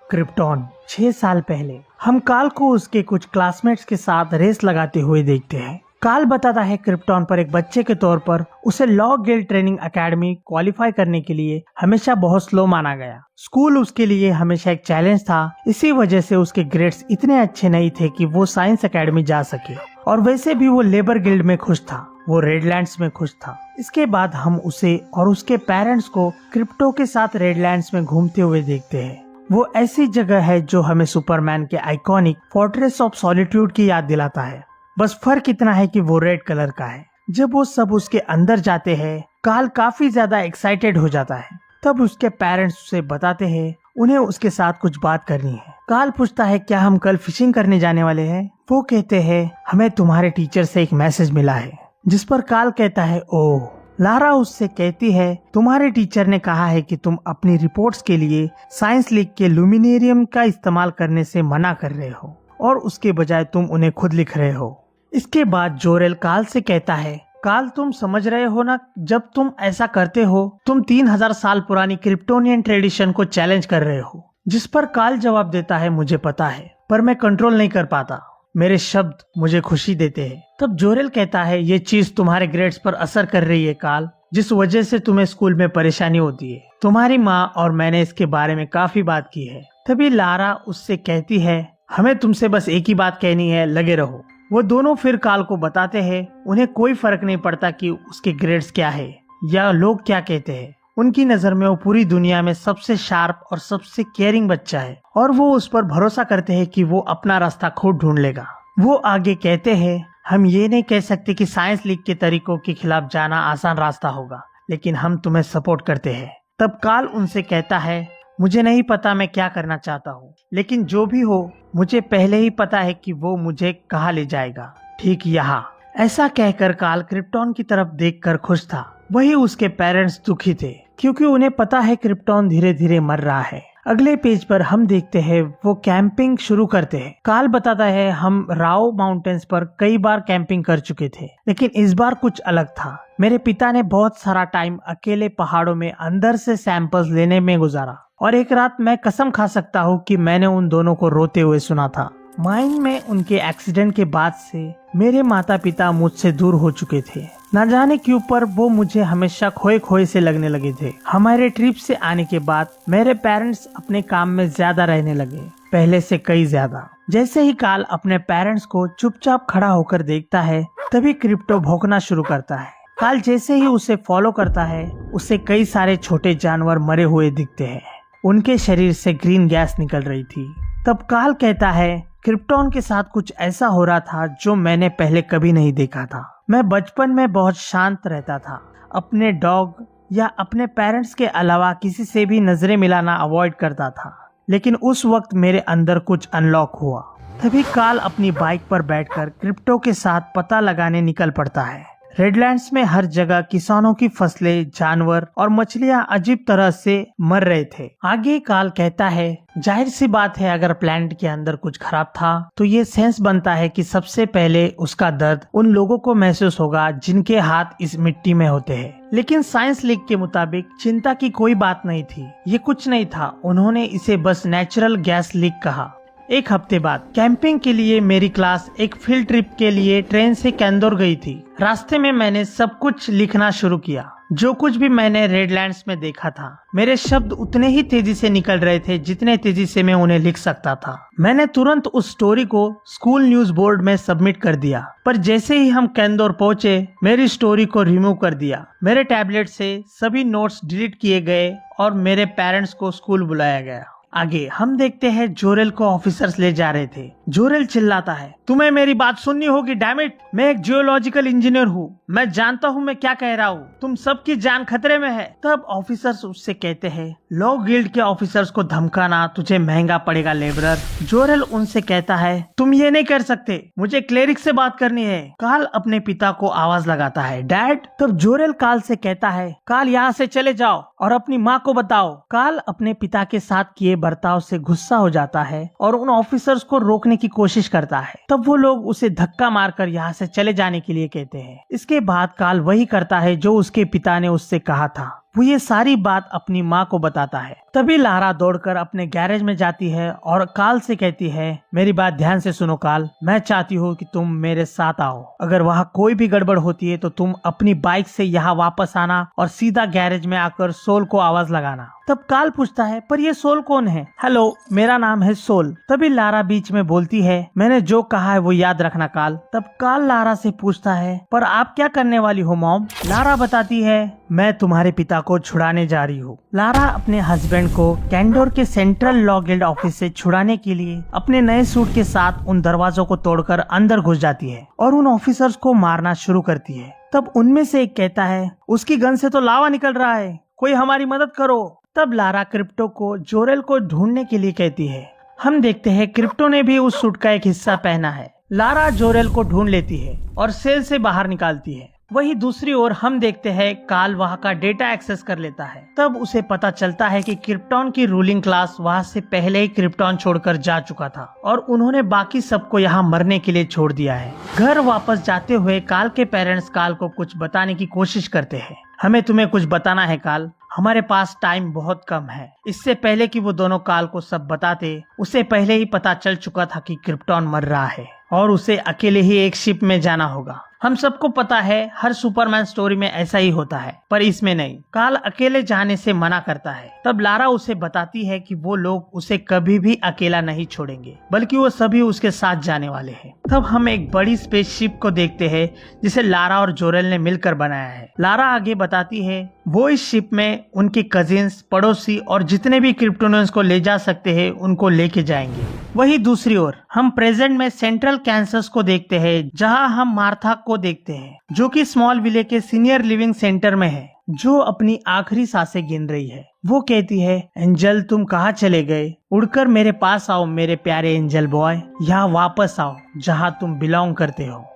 क्रिप्टॉन 6 साल पहले हम काल को उसके कुछ क्लासमेट्स के साथ रेस लगाते हुए देखते हैं। काल बताता है क्रिप्टॉन पर एक बच्चे के तौर पर उसे law guild training academy qualify करने के लिए हमेशा बहुत स्लो माना गया। स्कूल उसके लिए हमेशा एक चैलेंज था। इसी वजह से उसके ग्रेड्स इतने अच्छे नहीं थे कि वो साइंस एकेडमी जा सके। और वैसे भी वो लेबर गिल्ड में खुश था, वो रेडलैंड्स में खुश था। इसके बाद हम उसे और उसके पेरेंट्स को क्रिप्टो के साथ रेडलैंड्स में घूमते हुए देखते हैं। वो ऐसी जगह है जो हमें सुपरमैन के आइकॉनिक फोर्ट्रेस ऑफ सॉलिट्यूड की याद दिलाता है। बस फर्क इतना है कि वो रेड कलर का है। जब वो सब उसके अंदर जाते हैं, काल काफी ज्यादा एक्साइटेड हो जाता है। तब उसके पेरेंट्स उसे बताते हैं उन्हें उसके साथ कुछ बात करनी है। काल पूछता है क्या हम कल फिशिंग करने जाने वाले हैं? वो कहते हैं हमें तुम्हारे टीचर से एक मैसेज मिला है। जिस पर काल कहता है ओह। लारा उससे कहती है तुम्हारे टीचर ने कहा है कि तुम अपनी रिपोर्ट्स के लिए साइंस लीग के लुमिनेरियम का इस्तेमाल करने से मना कर रहे हो और उसके बजाय तुम उन्हें खुद लिख रहे हो। इसके बाद जोरेल काल से कहता है काल तुम समझ रहे हो ना, जब तुम ऐसा करते हो तुम 3000 साल पुरानी क्रिप्टोनियन ट्रेडिशन को चैलेंज कर रहे हो। जिस पर काल जवाब देता है मुझे पता है पर मैं कंट्रोल नहीं कर पाता, मेरे शब्द मुझे खुशी देते हैं। तब जोरेल कहता है ये चीज तुम्हारे ग्रेड्स पर असर कर रही है काल, जिस वजह से तुम्हें स्कूल में परेशानी होती है। तुम्हारी माँ और मैंने इसके बारे में काफी बात की है। तभी लारा उससे कहती है हमें तुमसे बस एक ही बात कहनी है, लगे रहो। वो दोनों फिर काल को बताते हैं उन्हें कोई फर्क नहीं पड़ता कि उसके ग्रेड्स क्या है या लोग क्या कहते हैं। उनकी नजर में वो पूरी दुनिया में सबसे शार्प और सबसे केयरिंग बच्चा है और वो उस पर भरोसा करते हैं कि वो अपना रास्ता खुद ढूंढ लेगा। वो आगे कहते हैं हम ये नहीं कह सकते कि साइंस लीग के तरीकों के खिलाफ जाना आसान रास्ता होगा, लेकिन हम तुम्हें सपोर्ट करते हैं। तब काल उनसे कहता है मुझे नहीं पता मैं क्या करना चाहता हूँ, लेकिन जो भी हो मुझे पहले ही पता है कि वो मुझे कहाँ ले जाएगा, ठीक यहाँ। ऐसा कहकर काल क्रिप्टॉन की तरफ देखकर खुश था। वही उसके पेरेंट्स दुखी थे क्योंकि उन्हें पता है क्रिप्टॉन धीरे धीरे मर रहा है। अगले पेज पर हम देखते हैं वो कैंपिंग शुरू करते हैं। काल बताता है हम राओ माउंटेन्स पर कई बार कैंपिंग कर चुके थे, लेकिन इस बार कुछ अलग था। मेरे पिता ने बहुत सारा टाइम अकेले पहाड़ों में अंदर से सैंपल्स लेने में गुजारा और एक रात मैं कसम खा सकता हूँ कि मैंने उन दोनों को रोते हुए सुना था। माइन में उनके एक्सीडेंट के बाद से मेरे माता पिता मुझसे दूर हो चुके थे। न जाने क्यों पर वो मुझे हमेशा खोए खोए से लगने लगे थे। हमारे ट्रिप से आने के बाद मेरे पेरेंट्स अपने काम में ज्यादा रहने लगे, पहले से कई ज्यादा। जैसे ही काल अपने पेरेंट्स को चुपचाप खड़ा होकर देखता है तभी क्रिप्टो भौंकना शुरू करता है। काल जैसे ही उसे फॉलो करता है उसे कई सारे छोटे जानवर मरे हुए दिखते हैं। उनके शरीर से ग्रीन गैस निकल रही थी। तब काल कहता है क्रिप्टॉन के साथ कुछ ऐसा हो रहा था जो मैंने पहले कभी नहीं देखा था। मैं बचपन में बहुत शांत रहता था, अपने डॉग या अपने पेरेंट्स के अलावा किसी से भी नजरें मिलाना अवॉइड करता था, लेकिन उस वक्त मेरे अंदर कुछ अनलॉक हुआ। तभी काल अपनी बाइक पर बैठकर क्रिप्टो के साथ पता लगाने निकल पड़ता है। रेडलैंड्स में हर जगह किसानों की फसलें, जानवर और मछलियां अजीब तरह से मर रहे थे। आगे काल कहता है जाहिर सी बात है अगर प्लैनेट के अंदर कुछ खराब था तो ये सेंस बनता है कि सबसे पहले उसका दर्द उन लोगों को महसूस होगा जिनके हाथ इस मिट्टी में होते हैं। लेकिन साइंस लीग के मुताबिक चिंता की कोई बात नहीं थी, ये कुछ नहीं था। उन्होंने इसे बस नेचुरल गैस लीक कहा। एक हफ्ते बाद कैंपिंग के लिए मेरी क्लास एक फील्ड ट्रिप के लिए ट्रेन से कैंदोर गई थी। रास्ते में मैंने सब कुछ लिखना शुरू किया। जो कुछ भी मैंने रेडलैंड्स में देखा था, मेरे शब्द उतने ही तेजी से निकल रहे थे जितने तेजी से मैं उन्हें लिख सकता था। मैंने तुरंत उस स्टोरी को स्कूल न्यूज बोर्ड में सबमिट कर दिया, पर जैसे ही हम कैंदोर पहुंचे, मेरी स्टोरी को रिमूव कर दिया। मेरे टैबलेट से सभी नोट्स डिलीट किए गए और मेरे पेरेंट्स को स्कूल बुलाया गया। आगे हम देखते हैं जोरेल को ऑफिसर्स ले जा रहे थे। जोरेल चिल्लाता है, तुम्हें मेरी बात सुननी होगी, डैम इट। मैं एक जियोलॉजिकल इंजीनियर हूँ, मैं जानता हूँ मैं क्या कह रहा हूँ, तुम सबकी जान खतरे में है। तब ऑफिसर्स उससे कहते हैं, लॉ गिल्ड के ऑफिसर्स को धमकाना तुझे महंगा पड़ेगा लेबरर। जोरेल उनसे कहता है, तुम ये नहीं कर सकते, मुझे क्लेरिक से बात करनी है। काल अपने पिता को आवाज लगाता है, डैड। तब जोरेल काल से कहता है, काल यहाँ से चले जाओ और अपनी माँ को बताओ। काल अपने पिता के साथ किए बर्ताव से गुस्सा हो जाता है और उन ऑफिसर्स को रोकने की कोशिश करता है। तब वो लोग उसे धक्का मारकर यहाँ से चले जाने के लिए कहते हैं। इसके बाद काल वही करता है जो उसके पिता ने उससे कहा था। वो ये सारी बात अपनी माँ को बताता है। तभी लारा दौड़कर अपने गैरेज में जाती है और काल से कहती है, मेरी बात ध्यान से सुनो काल, मैं चाहती हूँ कि तुम मेरे साथ आओ। अगर वहाँ कोई भी गड़बड़ होती है तो तुम अपनी बाइक से यहाँ वापस आना और सीधा गैरेज में आकर सोल को आवाज लगाना। तब काल पूछता है, पर ये सोल कौन है? हेलो, मेरा नाम है सोल। तभी लारा बीच में बोलती है, मैंने जो कहा है वो याद रखना काल। तब काल लारा से पूछता है, पर आप क्या करने वाली हो मॉम? लारा बताती है, मैं तुम्हारे पिता को छुड़ाने जा रही हूँ। लारा अपने हस्बैंड को कैंडोर के सेंट्रल लॉ गिल्ड ऑफिस से छुड़ाने के लिए अपने नए सूट के साथ उन दरवाजों को तोड़कर अंदर घुस जाती है और उन ऑफिसर्स को मारना शुरू करती है। तब उनमें से एक कहता है, उसकी गन से तो लावा निकल रहा है, कोई हमारी मदद करो। तब लारा क्रिप्टो को जोरेल को ढूंढने के लिए कहती है। हम देखते हैं क्रिप्टो ने भी उस सूट का एक हिस्सा पहना है। लारा जोरेल को ढूंढ लेती है और सेल से बाहर निकालती है। वही दूसरी ओर हम देखते हैं काल वहाँ का डेटा एक्सेस कर लेता है। तब उसे पता चलता है कि क्रिप्टॉन की रूलिंग क्लास वहाँ से पहले ही क्रिप्टॉन छोड़कर जा चुका था और उन्होंने बाकी सबको यहाँ मरने के लिए छोड़ दिया है। घर वापस जाते हुए काल के पेरेंट्स काल को कुछ बताने की कोशिश करते हैं। हमें तुम्हें कुछ बताना है काल, हमारे पास टाइम बहुत कम है। इससे पहले कि वो दोनों काल को सब बताते, उसे पहले ही पता चल चुका था कि क्रिप्टॉन मर रहा है और उसे अकेले ही एक शिप में जाना होगा। हम सबको पता है हर सुपरमैन स्टोरी में ऐसा ही होता है, पर इसमें नहीं। काल अकेले जाने से मना करता है। तब लारा उसे बताती है कि वो लोग उसे कभी भी अकेला नहीं छोड़ेंगे, बल्कि वो सभी उसके साथ जाने वाले हैं। तब हम एक बड़ी स्पेसशिप को देखते हैं जिसे लारा और जोरेल ने मिलकर बनाया है। लारा आगे बताती है, वो इस शिप में उनके कजिन्स, पड़ोसी और जितने भी क्रिप्टोनियंस को ले जा सकते हैं उनको लेके जाएंगे। वही दूसरी ओर हम प्रेजेंट में सेंट्रल कैंसस को देखते हैं, जहां हम मार्था को देखते हैं, जो कि स्मॉल विले के सीनियर लिविंग सेंटर में है, जो अपनी आखिरी सांसें गिन रही है। वो कहती है, एंजल तुम कहाँ चले गए? उड़कर मेरे पास आओ मेरे प्यारे एंजल बॉय, यहाँ वापस आओ जहाँ तुम बिलोंग करते हो।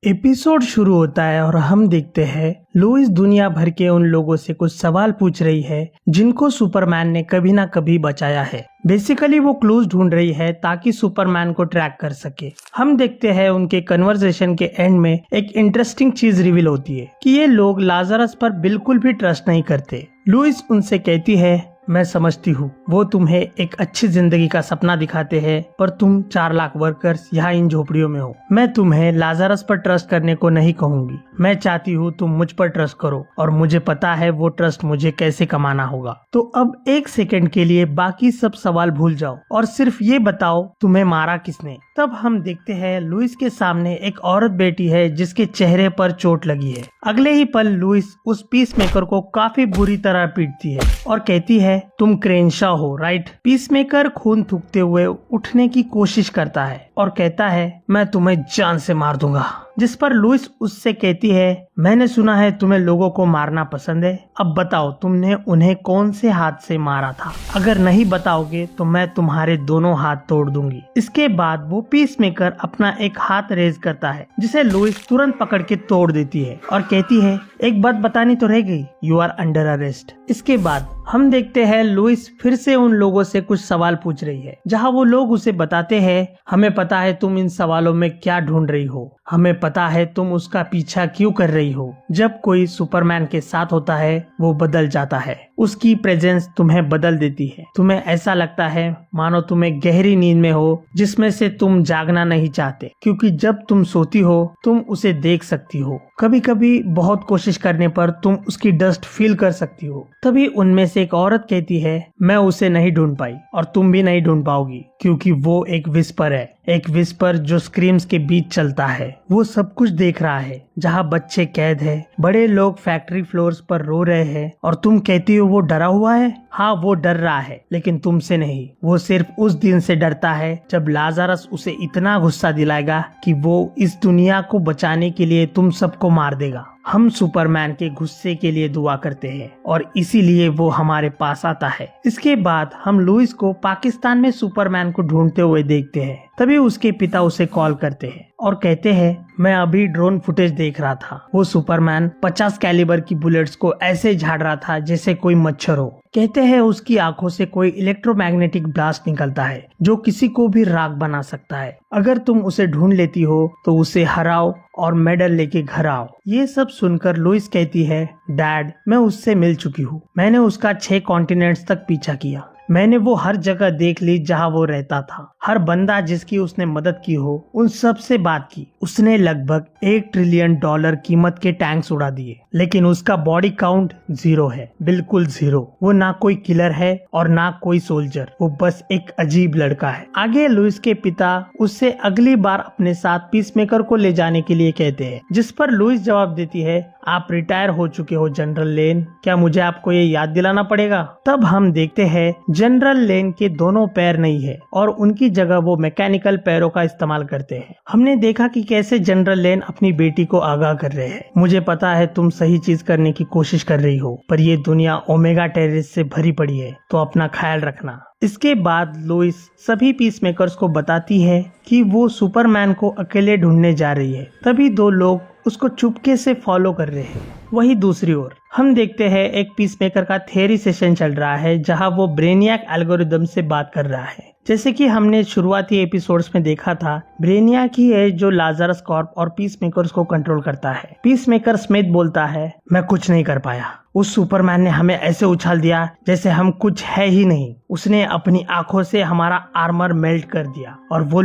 एपिसोड शुरू होता है और हम देखते हैं लुइस दुनिया भर के उन लोगों से कुछ सवाल पूछ रही है जिनको सुपरमैन ने कभी ना कभी बचाया है। बेसिकली वो क्लूज ढूंढ रही है ताकि सुपरमैन को ट्रैक कर सके। हम देखते हैं उनके कन्वर्सेशन के एंड में एक इंटरेस्टिंग चीज रिवील होती है कि ये लोग लाजरस पर बिल्कुल भी ट्रस्ट नहीं करते। लुइस उनसे कहती है, मैं समझती हूँ वो तुम्हें एक अच्छी जिंदगी का सपना दिखाते हैं, पर तुम 4 लाख वर्कर्स यहाँ इन झोपड़ियों में हो। मैं तुम्हें लाजरस पर ट्रस्ट करने को नहीं कहूंगी, मैं चाहती हूँ तुम मुझ पर ट्रस्ट करो और मुझे पता है वो ट्रस्ट मुझे कैसे कमाना होगा। तो अब 1 सेकंड के लिए बाकी सब सवाल भूल जाओ और सिर्फ ये बताओ तुम्हें मारा किसने। तब हम देखते हैं लुइस के सामने एक औरत बैठी है जिसके चेहरे पर चोट लगी है। अगले ही पल लुइस उस पीस मेकर को काफी बुरी तरह पीटती है और कहती है, तुम क्रेनशा हो राइट? पीसमेकर खून थूकते हुए उठने की कोशिश करता है और कहता है, मैं तुम्हें जान से मार दूंगा। जिस पर लुइस उससे कहती है, मैंने सुना है तुम्हें लोगों को मारना पसंद है, अब बताओ तुमने उन्हें कौन से हाथ से मारा था? अगर नहीं बताओगे तो मैं तुम्हारे दोनों हाथ तोड़ दूंगी। इसके बाद वो पीसमेकर अपना एक हाथ रेज करता है जिसे लुइस तुरंत पकड़ के तोड़ देती है और कहती है, एक बात बतानी तो रह गई, यू आर अंडर अरेस्ट। इसके बाद हम देखते हैं लुइस फिर से उन लोगों से कुछ सवाल पूछ रही है, जहां वो लोग उसे बताते हैं, हमें पता है तुम इन सवालों में क्या ढूंढ रही हो, हमें पता है तुम उसका पीछा क्यों कर रही हो। जब कोई सुपरमैन के साथ होता है वो बदल जाता है। उसकी प्रेजेंस तुम्हें बदल देती है। तुम्हें ऐसा लगता है मानो तुम एक गहरी नींद में हो जिसमें से तुम जागना नहीं चाहते, क्योंकि जब तुम सोती हो तुम उसे देख सकती हो। कभी कभी बहुत कोशिश करने पर तुम उसकी डस्ट फील कर सकती हो। तभी उनमें से एक औरत कहती है, मैं उसे नहीं ढूंढ पाई और तुम भी नहीं ढूंढ पाओगी, क्योंकि वो एक विस्पर है, एक विस्पर जो स्क्रीम्स के बीच चलता है। वो सब कुछ देख रहा है, जहाँ बच्चे कैद है, बड़े लोग फैक्ट्री फ्लोर्स पर रो रहे हैं, और तुम कहती हो वो डरा हुआ है। हाँ, वो डर रहा है, लेकिन तुमसे नहीं। वो सिर्फ उस दिन से डरता है जब लाज़रस उसे इतना गुस्सा दिलाएगा कि वो इस दुनिया को बचाने के लिए तुम सबको मार देगा। हम सुपरमैन के गुस्से के लिए दुआ करते हैं और इसीलिए वो हमारे पास आता है। इसके बाद हम लुइस को पाकिस्तान में सुपरमैन को ढूंढते हुए देखते हैं। तभी उसके पिता उसे कॉल करते हैं और कहते हैं, मैं अभी ड्रोन फुटेज देख रहा था। वो सुपरमैन 50 कैलिबर की बुलेट्स को ऐसे झाड़ रहा था जैसे कोई मच्छर हो। कहते हैं उसकी आंखों से कोई इलेक्ट्रोमैग्नेटिक ब्लास्ट निकलता है जो किसी को भी राख बना सकता है। अगर तुम उसे ढूंढ लेती हो तो उसे हराओ और मेडल लेके घर आओ। ये सब सुनकर लुइस कहती है, डैड, मैं उससे मिल चुकी हूँ। मैंने उसका 6 कॉन्टिनेंट्स तक पीछा किया। मैंने वो हर जगह देख ली जहाँ वो रहता था। हर बंदा जिसकी उसने मदद की हो उन सब से बात की। उसने लगभग $1 ट्रिलियन कीमत के टैंक्स उड़ा दिए, लेकिन उसका बॉडी काउंट 0 है, बिल्कुल 0। वो ना कोई किलर है और ना कोई सोल्जर, वो बस एक अजीब लड़का है। आगे लुइस के पिता उससे अगली बार अपने साथ पीसमेकर को ले जाने के लिए कहते हैं, जिस पर लुइस जवाब देती है, आप रिटायर हो चुके हो जनरल लेन, क्या मुझे आपको ये याद दिलाना पड़ेगा? तब हम देखते हैं जनरल लेन के दोनों पैर नहीं है और उनकी जगह वो मैकेनिकल पैरों का इस्तेमाल करते हैं। हमने देखा कि कैसे जनरल लेन अपनी बेटी को आगाह कर रहे हैं। मुझे पता है तुम सही चीज करने की कोशिश कर रही हो, पर ये दुनिया ओमेगा टेररिस्ट से भरी पड़ी है, तो अपना ख्याल रखना। इसके बाद लुइस सभी पीसमेकर्स को बताती है कि वो सुपरमैन को अकेले ढूंढने जा रही है। तभी 2 लोग उसको चुपके से फॉलो कर रहे हैं। वही दूसरी ओर हम देखते हैं एक पीसमेकर का थ्योरी सेशन चल रहा है, जहां वो ब्रेनियक एल्गोरिदम से बात कर रहा है। जैसे कि हमने शुरुआती एपिसोड्स में देखा था, ब्रेनियक ही है जो लाज़रस कॉर्प और पीसमेकर्स को कंट्रोल करता है। पीसमेकर स्मिथ बोलता है, मैं कुछ नहीं कर पाया। उस सुपरमैन ने हमें ऐसे उछाल दिया जैसे हम कुछ है ही नहीं। उसने अपनी आंखों से हमारा आर्मर मेल्ट कर दिया और वो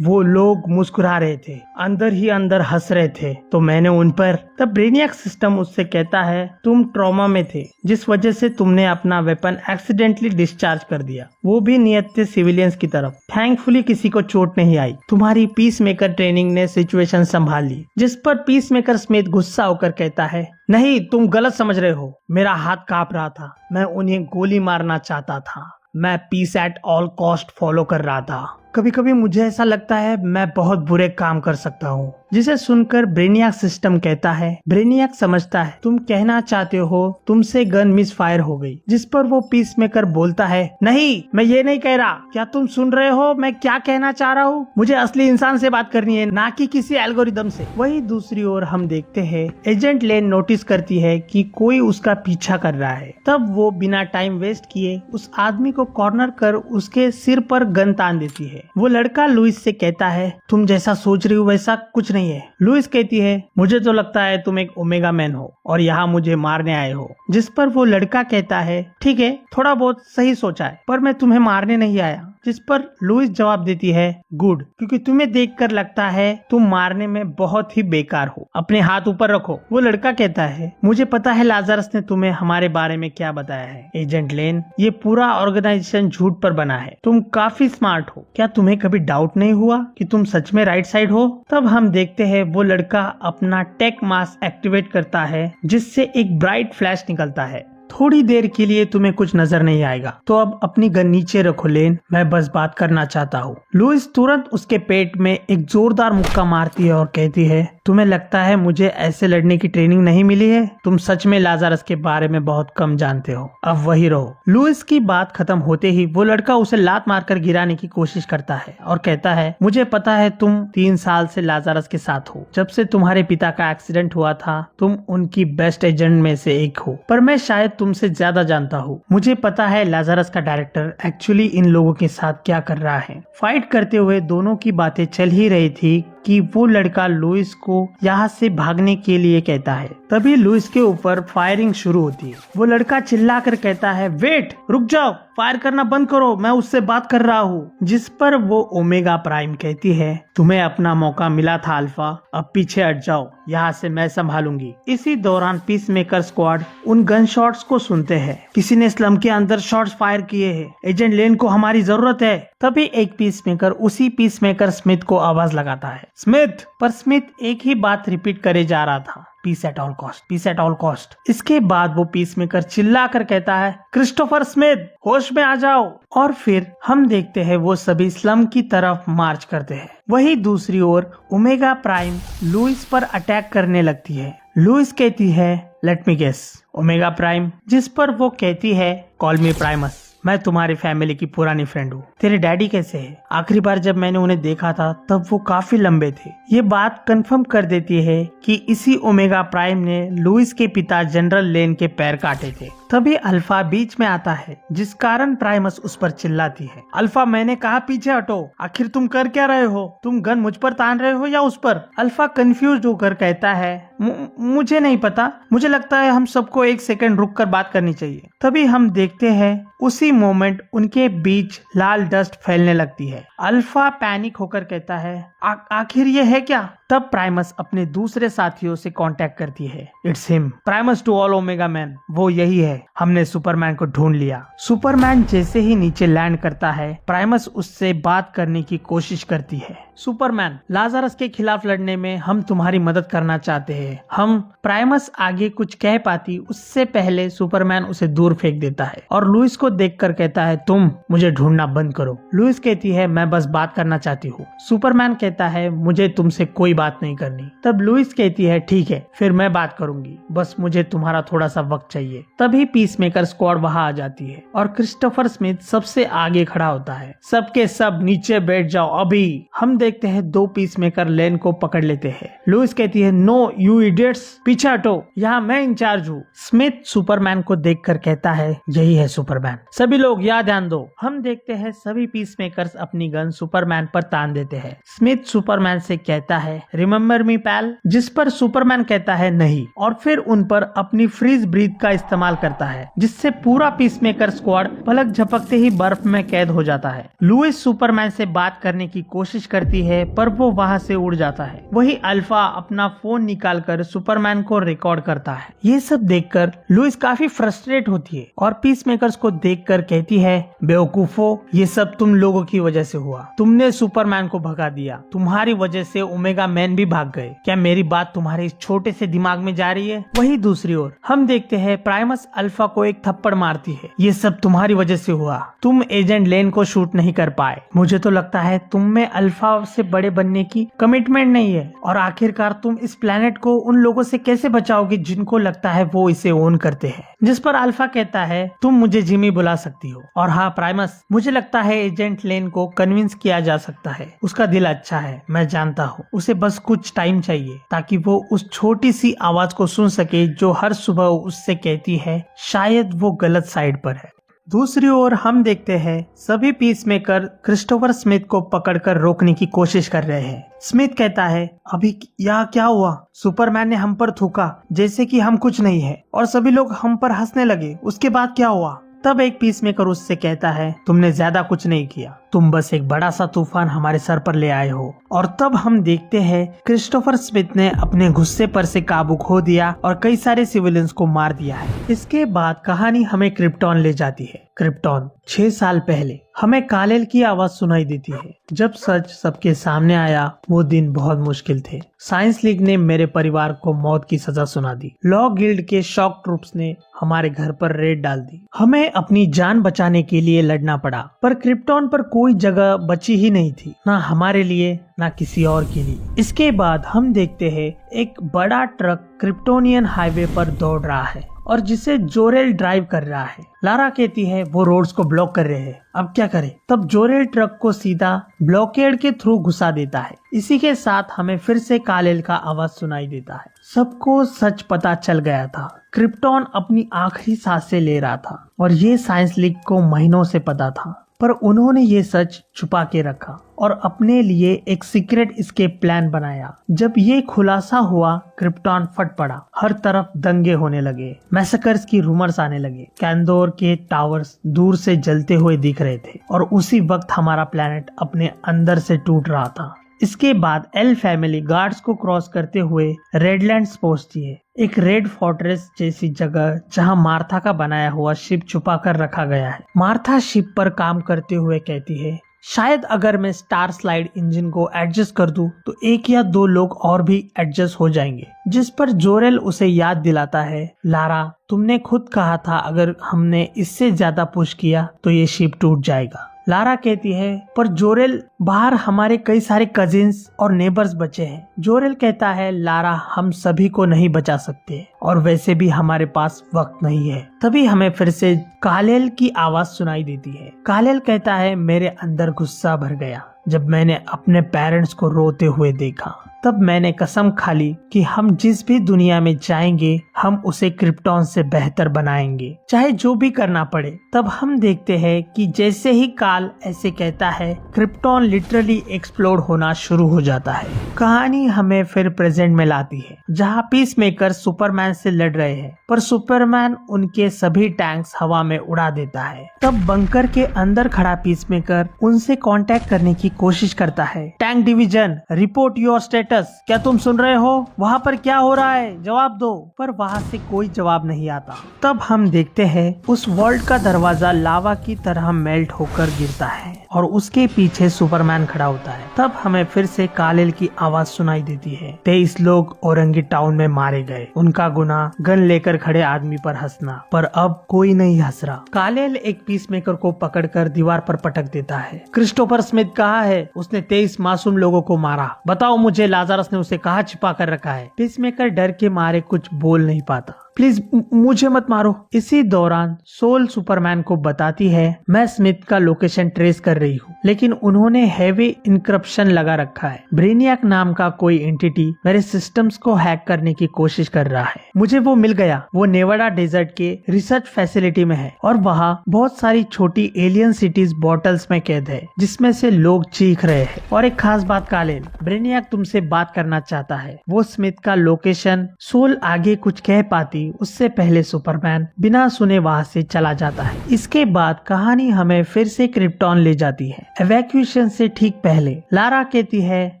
लोग मुस्कुरा रहे थे, अंदर ही अंदर हंस रहे थे। तो मैंने उन पर। तब ब्रेनियक सिस्टम उससे कहता है, तुम ट्रॉमा में थे, जिस वजह से तुमने अपना वेपन एक्सीडेंटली डिस्चार्ज कर दिया, वो भी नियत से सिविलियंस की तरफ। थैंकफुली किसी को चोट नहीं आई। तुम्हारी पीसमेकर ट्रेनिंग ने सिचुएशन संभाल ली। जिस पर पीसमेकर स्मिथ गुस्सा होकर कहता है, नहीं, तुम गलत समझ रहे हो। मेरा हाथ कांप रहा था, मैं उन्हें गोली मारना चाहता था। मैं peace at all cost follow कर रहा था। कभी कभी मुझे ऐसा लगता है मैं बहुत बुरे काम कर सकता हूँ। जिसे सुनकर ब्रेनियक सिस्टम कहता है, ब्रेनियक समझता है तुम कहना चाहते हो तुमसे गन मिस फायर हो गई। जिस पर वो पीसमेकर बोलता है, नहीं, मैं ये नहीं कह रहा। क्या तुम सुन रहे हो मैं क्या कहना चाह रहा हूँ? मुझे असली इंसान से बात करनी है, ना कि किसी एल्गोरिदम से। वही दूसरी ओर हम देखते हैं एजेंट लेन नोटिस करती है कि कोई उसका पीछा कर रहा है। तब वो बिना टाइम वेस्ट किए उस आदमी को कॉर्नर कर उसके सिर पर गन तान देती है। वो लड़का लुइस से कहता है, तुम जैसा सोच रही हो वैसा कुछ नहीं है। लुइस कहती है, मुझे तो लगता है तुम एक ओमेगा मैन हो और यहाँ मुझे मारने आए हो। जिस पर वो लड़का कहता है, ठीक है, थोड़ा बहुत सही सोचा है, पर मैं तुम्हें मारने नहीं आया। जिस पर लुइस जवाब देती है, गुड, क्योंकि तुम्हें देखकर लगता है तुम मारने में बहुत ही बेकार हो। अपने हाथ ऊपर रखो। वो लड़का कहता है, मुझे पता है लाज़रस ने तुम्हें हमारे बारे में क्या बताया है एजेंट लेन। ये पूरा ऑर्गेनाइजेशन झूठ पर बना है। तुम काफी स्मार्ट हो। क्या तुम्हें कभी डाउट नहीं हुआ कि तुम सच में राइट साइड हो? तब हम देखते हैं वो लड़का अपना टेक मास्क एक्टिवेट करता है, जिससे एक ब्राइट फ्लैश निकलता है। थोड़ी देर के लिए तुम्हें कुछ नजर नहीं आएगा, तो अब अपनी गन नीचे रखो लेन, मैं बस बात करना चाहता हूँ। लुइस तुरंत उसके पेट में एक जोरदार मुक्का मारती है और कहती है, तुम्हें लगता है मुझे ऐसे लड़ने की ट्रेनिंग नहीं मिली है? तुम सच में लाज़रस के बारे में बहुत कम जानते हो। अब वही रहो। लुइस की बात खत्म होते ही वो लड़का उसे लात मारकर गिराने की कोशिश करता है और कहता है, मुझे पता है तुम 3 साल से लाज़रस के साथ हो। जब से तुम्हारे पिता का एक्सीडेंट हुआ था तुम उनकी बेस्ट एजेंट में से एक हो, पर मैं शायद तुमसे ज्यादा जानता हूँ। मुझे पता है लाज़रस का डायरेक्टर एक्चुअली इन लोगों के साथ क्या कर रहा है। फाइट करते हुए दोनों की बातें चल ही रही थी कि वो लड़का लुइस को यहाँ से भागने के लिए कहता है। तभी लुइस के ऊपर फायरिंग शुरू होती है। वो लड़का चिल्लाकर कहता है, वेट, रुक जाओ, फायर करना बंद करो, मैं उससे बात कर रहा हूँ। जिस पर वो ओमेगा प्राइम कहती है, तुम्हें अपना मौका मिला था अल्फा, अब पीछे हट जाओ, यहाँ से मैं संभालूंगी। इसी दौरान पीस मेकर स्क्वाड उन गन शॉट्स को सुनते हैं। किसी ने स्लम के अंदर शॉट्स फायर किए हैं, एजेंट लेन को हमारी जरूरत है। तभी एक पीस मेकर उसी पीस मेकर स्मिथ को आवाज लगाता है, स्मिथ। पर स्मिथ एक ही बात रिपीट करे जा रहा था, peace at all cost, peace at all cost. इसके बाद वो पीस मेकर चिल्ला कर कहता है, क्रिस्टोफर स्मिथ, होश में आ जाओ। और फिर हम देखते हैं वो सभी स्लम की तरफ मार्च करते हैं। वही दूसरी ओर ओमेगा प्राइम लुइस पर अटैक करने लगती है। लुइस कहती है, let me guess, Omega Prime. जिस पर वो कहती है, कॉल मी प्राइमस, मैं तुम्हारी फैमिली की पुरानी फ्रेंड हूँ। तेरे डैडी कैसे हैं? आखिरी बार जब मैंने उन्हें देखा था तब वो काफी लंबे थे। ये बात कंफर्म कर देती है कि इसी ओमेगा प्राइम ने लुइस के पिता जनरल लेन के पैर काटे थे। तभी अल्फा बीच में आता है, जिस कारण प्राइमस उस पर चिल्लाती है, अल्फा, मैंने कहा पीछे हटो, आखिर तुम कर क्या रहे हो? तुम गन मुझ पर तान रहे हो या उस पर? अल्फा कंफ्यूज होकर कहता है, मुझे नहीं पता, मुझे लगता है हम सबको एक सेकंड रुक कर बात करनी चाहिए। तभी हम देखते हैं उसी मोमेंट उनके बीच लाल डस्ट फैलने लगती है। अल्फा पैनिक होकर कहता है, आखिर ये है क्या? तब प्राइमस अपने दूसरे साथियों से कांटेक्ट करती है, it's him, Primus to all Omega man, वो यही है, हमने सुपरमैन को ढूंढ लिया। सुपरमैन जैसे ही नीचे लैंड करता है, प्राइमस उससे बात करने की कोशिश करती है। सुपरमैन, लाजरस के खिलाफ लड़ने में हम तुम्हारी मदद करना चाहते हैं। हम प्राइमस आगे कुछ कह पाती उससे पहले सुपरमैन उसे दूर फेंक देता है और लुइस को देखकर कहता है, तुम मुझे ढूंढना बंद करो। लुइस कहती है, मैं बस बात करना चाहती हूँ। सुपरमैन कहता है, मुझे तुमसे कोई बात नहीं करनी। तब लुइस कहती है, ठीक है, फिर मैं बात करूंगी, बस मुझे तुम्हारा थोड़ा सा वक्त चाहिए। तभी पीस मेकर स्क्वाड वहां आ जाती है और क्रिस्टोफर स्मिथ सबसे आगे खड़ा होता है। सबके सब नीचे बैठ जाओ अभी। हम देखते हैं दो पीस मेकर लेन को पकड़ लेते हैं। लुइस कहती है, नो यू इडियट्स, पीछे हटो, यहाँ मैं इंचार्ज हूँ। स्मिथ सुपरमैन को देखकर कहता है, यही है सुपरमैन, सभी लोग यहाँ ध्यान दो। हम देखते हैं सभी पीस मेकर्स अपनी गन सुपरमैन पर तान देते हैं। स्मिथ सुपरमैन से कहता है, रिमेम्बर मी पैल, जिस पर सुपरमैन कहता है नहीं, और फिर उन पर अपनी फ्रीज ब्रीथ का इस्तेमाल करता है, जिससे पूरा पीस मेकर स्क्वाड पलक झपकते ही बर्फ में कैद हो जाता है। लुइस सुपरमैन से बात करने की कोशिश करती है पर वो वहाँ से उड़ जाता है। वही अल्फा अपना फोन निकालकर सुपरमैन को रिकॉर्ड करता है। ये सब देखकर लुइस काफी फ्रस्ट्रेट होती है और पीस मेकर्स को देखकर कहती है, बेवकूफो, ये सब तुम लोगों की वजह से हुआ, तुमने सुपरमैन को भगा दिया, तुम्हारी वजह से ओमेगा मैन भी भाग गए। क्या मेरी बात तुम्हारे इस छोटे से दिमाग में जा रही है? वही दूसरी ओर हम देखते हैं प्राइमस अल्फा को एक थप्पड़ मारती है, ये सब तुम्हारी वजह से हुआ, तुम एजेंट लेन को शूट नहीं कर पाए। मुझे तो लगता है तुम में अल्फा से बड़े बनने की कमिटमेंट नहीं है, और आखिरकार तुम इस प्लेनेट को उन लोगों से कैसे बचाओगे जिनको लगता है वो इसे ओन करते हैं। जिस पर अल्फा कहता है, तुम मुझे जिमी बुला सकती हो, और हाँ प्राइमस, मुझे लगता है एजेंट लेन को कन्विंस किया जा सकता है, उसका दिल अच्छा है, मैं जानता हूँ, उसे बस कुछ टाइम चाहिए ताकि वो उस छोटी सी आवाज को सुन सके जो हर सुबह उससे कहती है शायद वो गलत साइड पर है। दूसरी ओर हम देखते हैं सभी पीस मेकर क्रिस्टोफर स्मिथ को पकड़कर रोकने की कोशिश कर रहे हैं। स्मिथ कहता है, अभी यहाँ क्या हुआ? सुपरमैन ने हम पर थूका जैसे कि हम कुछ नहीं है और सभी लोग हम पर हंसने लगे, उसके बाद क्या हुआ? तब एक पीस मेकर उससे कहता है, तुमने ज्यादा कुछ नहीं किया, तुम बस एक बड़ा सा तूफान हमारे सर पर ले आए हो। और तब हम देखते हैं क्रिस्टोफर स्मिथ ने अपने गुस्से पर से काबू खो दिया और कई सारे सिविलियंस को मार दिया है। इसके बाद कहानी हमें क्रिप्टॉन ले जाती है। क्रिप्टॉन 6 साल पहले हमें कालेल की आवाज सुनाई देती है। जब सच सबके सामने आया वो दिन बहुत मुश्किल थे। साइंस लीग ने मेरे परिवार को मौत की सजा सुना दी। लॉ गिल्ड के शॉक ट्रूप्स ने हमारे घर पर रेड डाल दी। हमें अपनी जान बचाने के लिए लड़ना पड़ा, पर क्रिप्टॉन पर कोई जगह बची ही नहीं थी, ना हमारे लिए ना किसी और के लिए। इसके बाद हम देखते हैं एक बड़ा ट्रक क्रिप्टोनियन हाईवे पर दौड़ रहा है और जिसे जोरेल ड्राइव कर रहा है। लारा कहती है वो रोड्स को ब्लॉक कर रहे हैं, अब क्या करें? तब जोरेल ट्रक को सीधा ब्लॉकेड के थ्रू घुसा देता है। इसी के साथ हमें फिर से कालेल का आवाज सुनाई देता है। सबको सच पता चल गया था, क्रिप्टॉन अपनी आखिरी सांसें ले रहा था और ये साइंस लीग को महीनों से पता था। पर उन्होंने ये सच छुपा के रखा और अपने लिए एक सीक्रेट एस्केप प्लान बनाया। जब ये खुलासा हुआ, क्रिप्टॉन फट पड़ा। हर तरफ दंगे होने लगे, मैसेकर्स की रूमर्स आने लगे। कैंदोर के टावर्स दूर से जलते हुए दिख रहे थे और उसी वक्त हमारा प्लेनेट अपने अंदर से टूट रहा था। इसके बाद एल फैमिली गार्ड्स को क्रॉस करते हुए रेडलैंड्स पहुंचती है, एक रेड फोर्ट्रेस जैसी जगह जहां मार्था का बनाया हुआ शिप छुपा कर रखा गया है। मार्था शिप पर काम करते हुए कहती है, शायद अगर मैं स्टार स्लाइड इंजन को एडजस्ट कर दूं तो 1 या 2 लोग और भी एडजस्ट हो जाएंगे। जिस पर जोरेल उसे याद दिलाता है, लारा तुमने खुद कहा था अगर हमने इससे ज्यादा पुश किया तो ये शिप टूट जाएगा। लारा कहती है, पर जोरेल बाहर हमारे कई सारे कजिन्स और नेबर्स बचे हैं। जोरेल कहता है, लारा हम सभी को नहीं बचा सकते और वैसे भी हमारे पास वक्त नहीं है। तभी हमें फिर से कालेल की आवाज सुनाई देती है। कालेल कहता है, मेरे अंदर गुस्सा भर गया जब मैंने अपने पेरेंट्स को रोते हुए देखा। तब मैंने कसम खा ली कि हम जिस भी दुनिया में जाएंगे हम उसे क्रिप्टॉन से बेहतर बनाएंगे, चाहे जो भी करना पड़े। तब हम देखते हैं कि जैसे ही काल ऐसे कहता है, क्रिप्टॉन लिटरली एक्सप्लोड होना शुरू हो जाता है। कहानी हमें फिर प्रेजेंट में लाती है, जहां पीसमेकर सुपरमैन से लड़ रहे हैं, पर सुपरमैन उनके सभी टैंक्स हवा में उड़ा देता है। तब बंकर के अंदर खड़ा पीसमेकर उनसे कांटेक्ट करने की कोशिश करता है। Tank division, report your status. क्या तुम सुन रहे हो? वहाँ पर क्या हो रहा है? जवाब दो। पर वहाँ से कोई जवाब नहीं आता। तब हम देखते हैं उस वर्ल्ड का दरवाजा लावा की तरह मेल्ट होकर गिरता है और उसके पीछे सुपरमैन खड़ा होता है। तब हमें फिर से कालेल की आवाज सुनाई देती है, 23 लोग औरंगी टाउन में मारे गए। उनका गुनाह गन लेकर खड़े आदमी पर हंसना, पर अब कोई नहीं हंस रहा। कालेल एक पीसमेकर को पकड़कर दीवार पर पटक देता है। क्रिस्टोफर स्मिथ कहाँ है? उसने 23 मासूम लोगों को मारा। बताओ मुझे, लाजरस ने उसे कहाँ छिपा कर रखा है? पीसमेकर डर के मारे कुछ बोल नहीं पाता। प्लीज मुझे मत मारो। इसी दौरान सोल सुपरमैन को बताती है, मैं स्मिथ का लोकेशन ट्रेस कर रही हूँ, लेकिन उन्होंने हैवी इंक्रिप्शन लगा रखा है। ब्रेनियक नाम का कोई एंटिटी मेरे सिस्टम्स को हैक करने की कोशिश कर रहा है। मुझे वो मिल गया। वो नेवाडा डेजर्ट के रिसर्च फैसिलिटी में है और वहाँ बहुत सारी छोटी एलियन सिटीज बॉटल्स में कैद है, जिसमें से लोग चीख रहे हैं। और एक खास बात कालेल, ब्रेनियक तुमसे बात करना चाहता है। वो स्मिथ का लोकेशन। सोल आगे कुछ कह पाती उससे पहले सुपरमैन बिना सुने वहाँ से चला जाता है। इसके बाद कहानी हमें फिर से क्रिप्टॉन ले जाती है। एवैक्यूएशन से ठीक पहले लारा कहती है,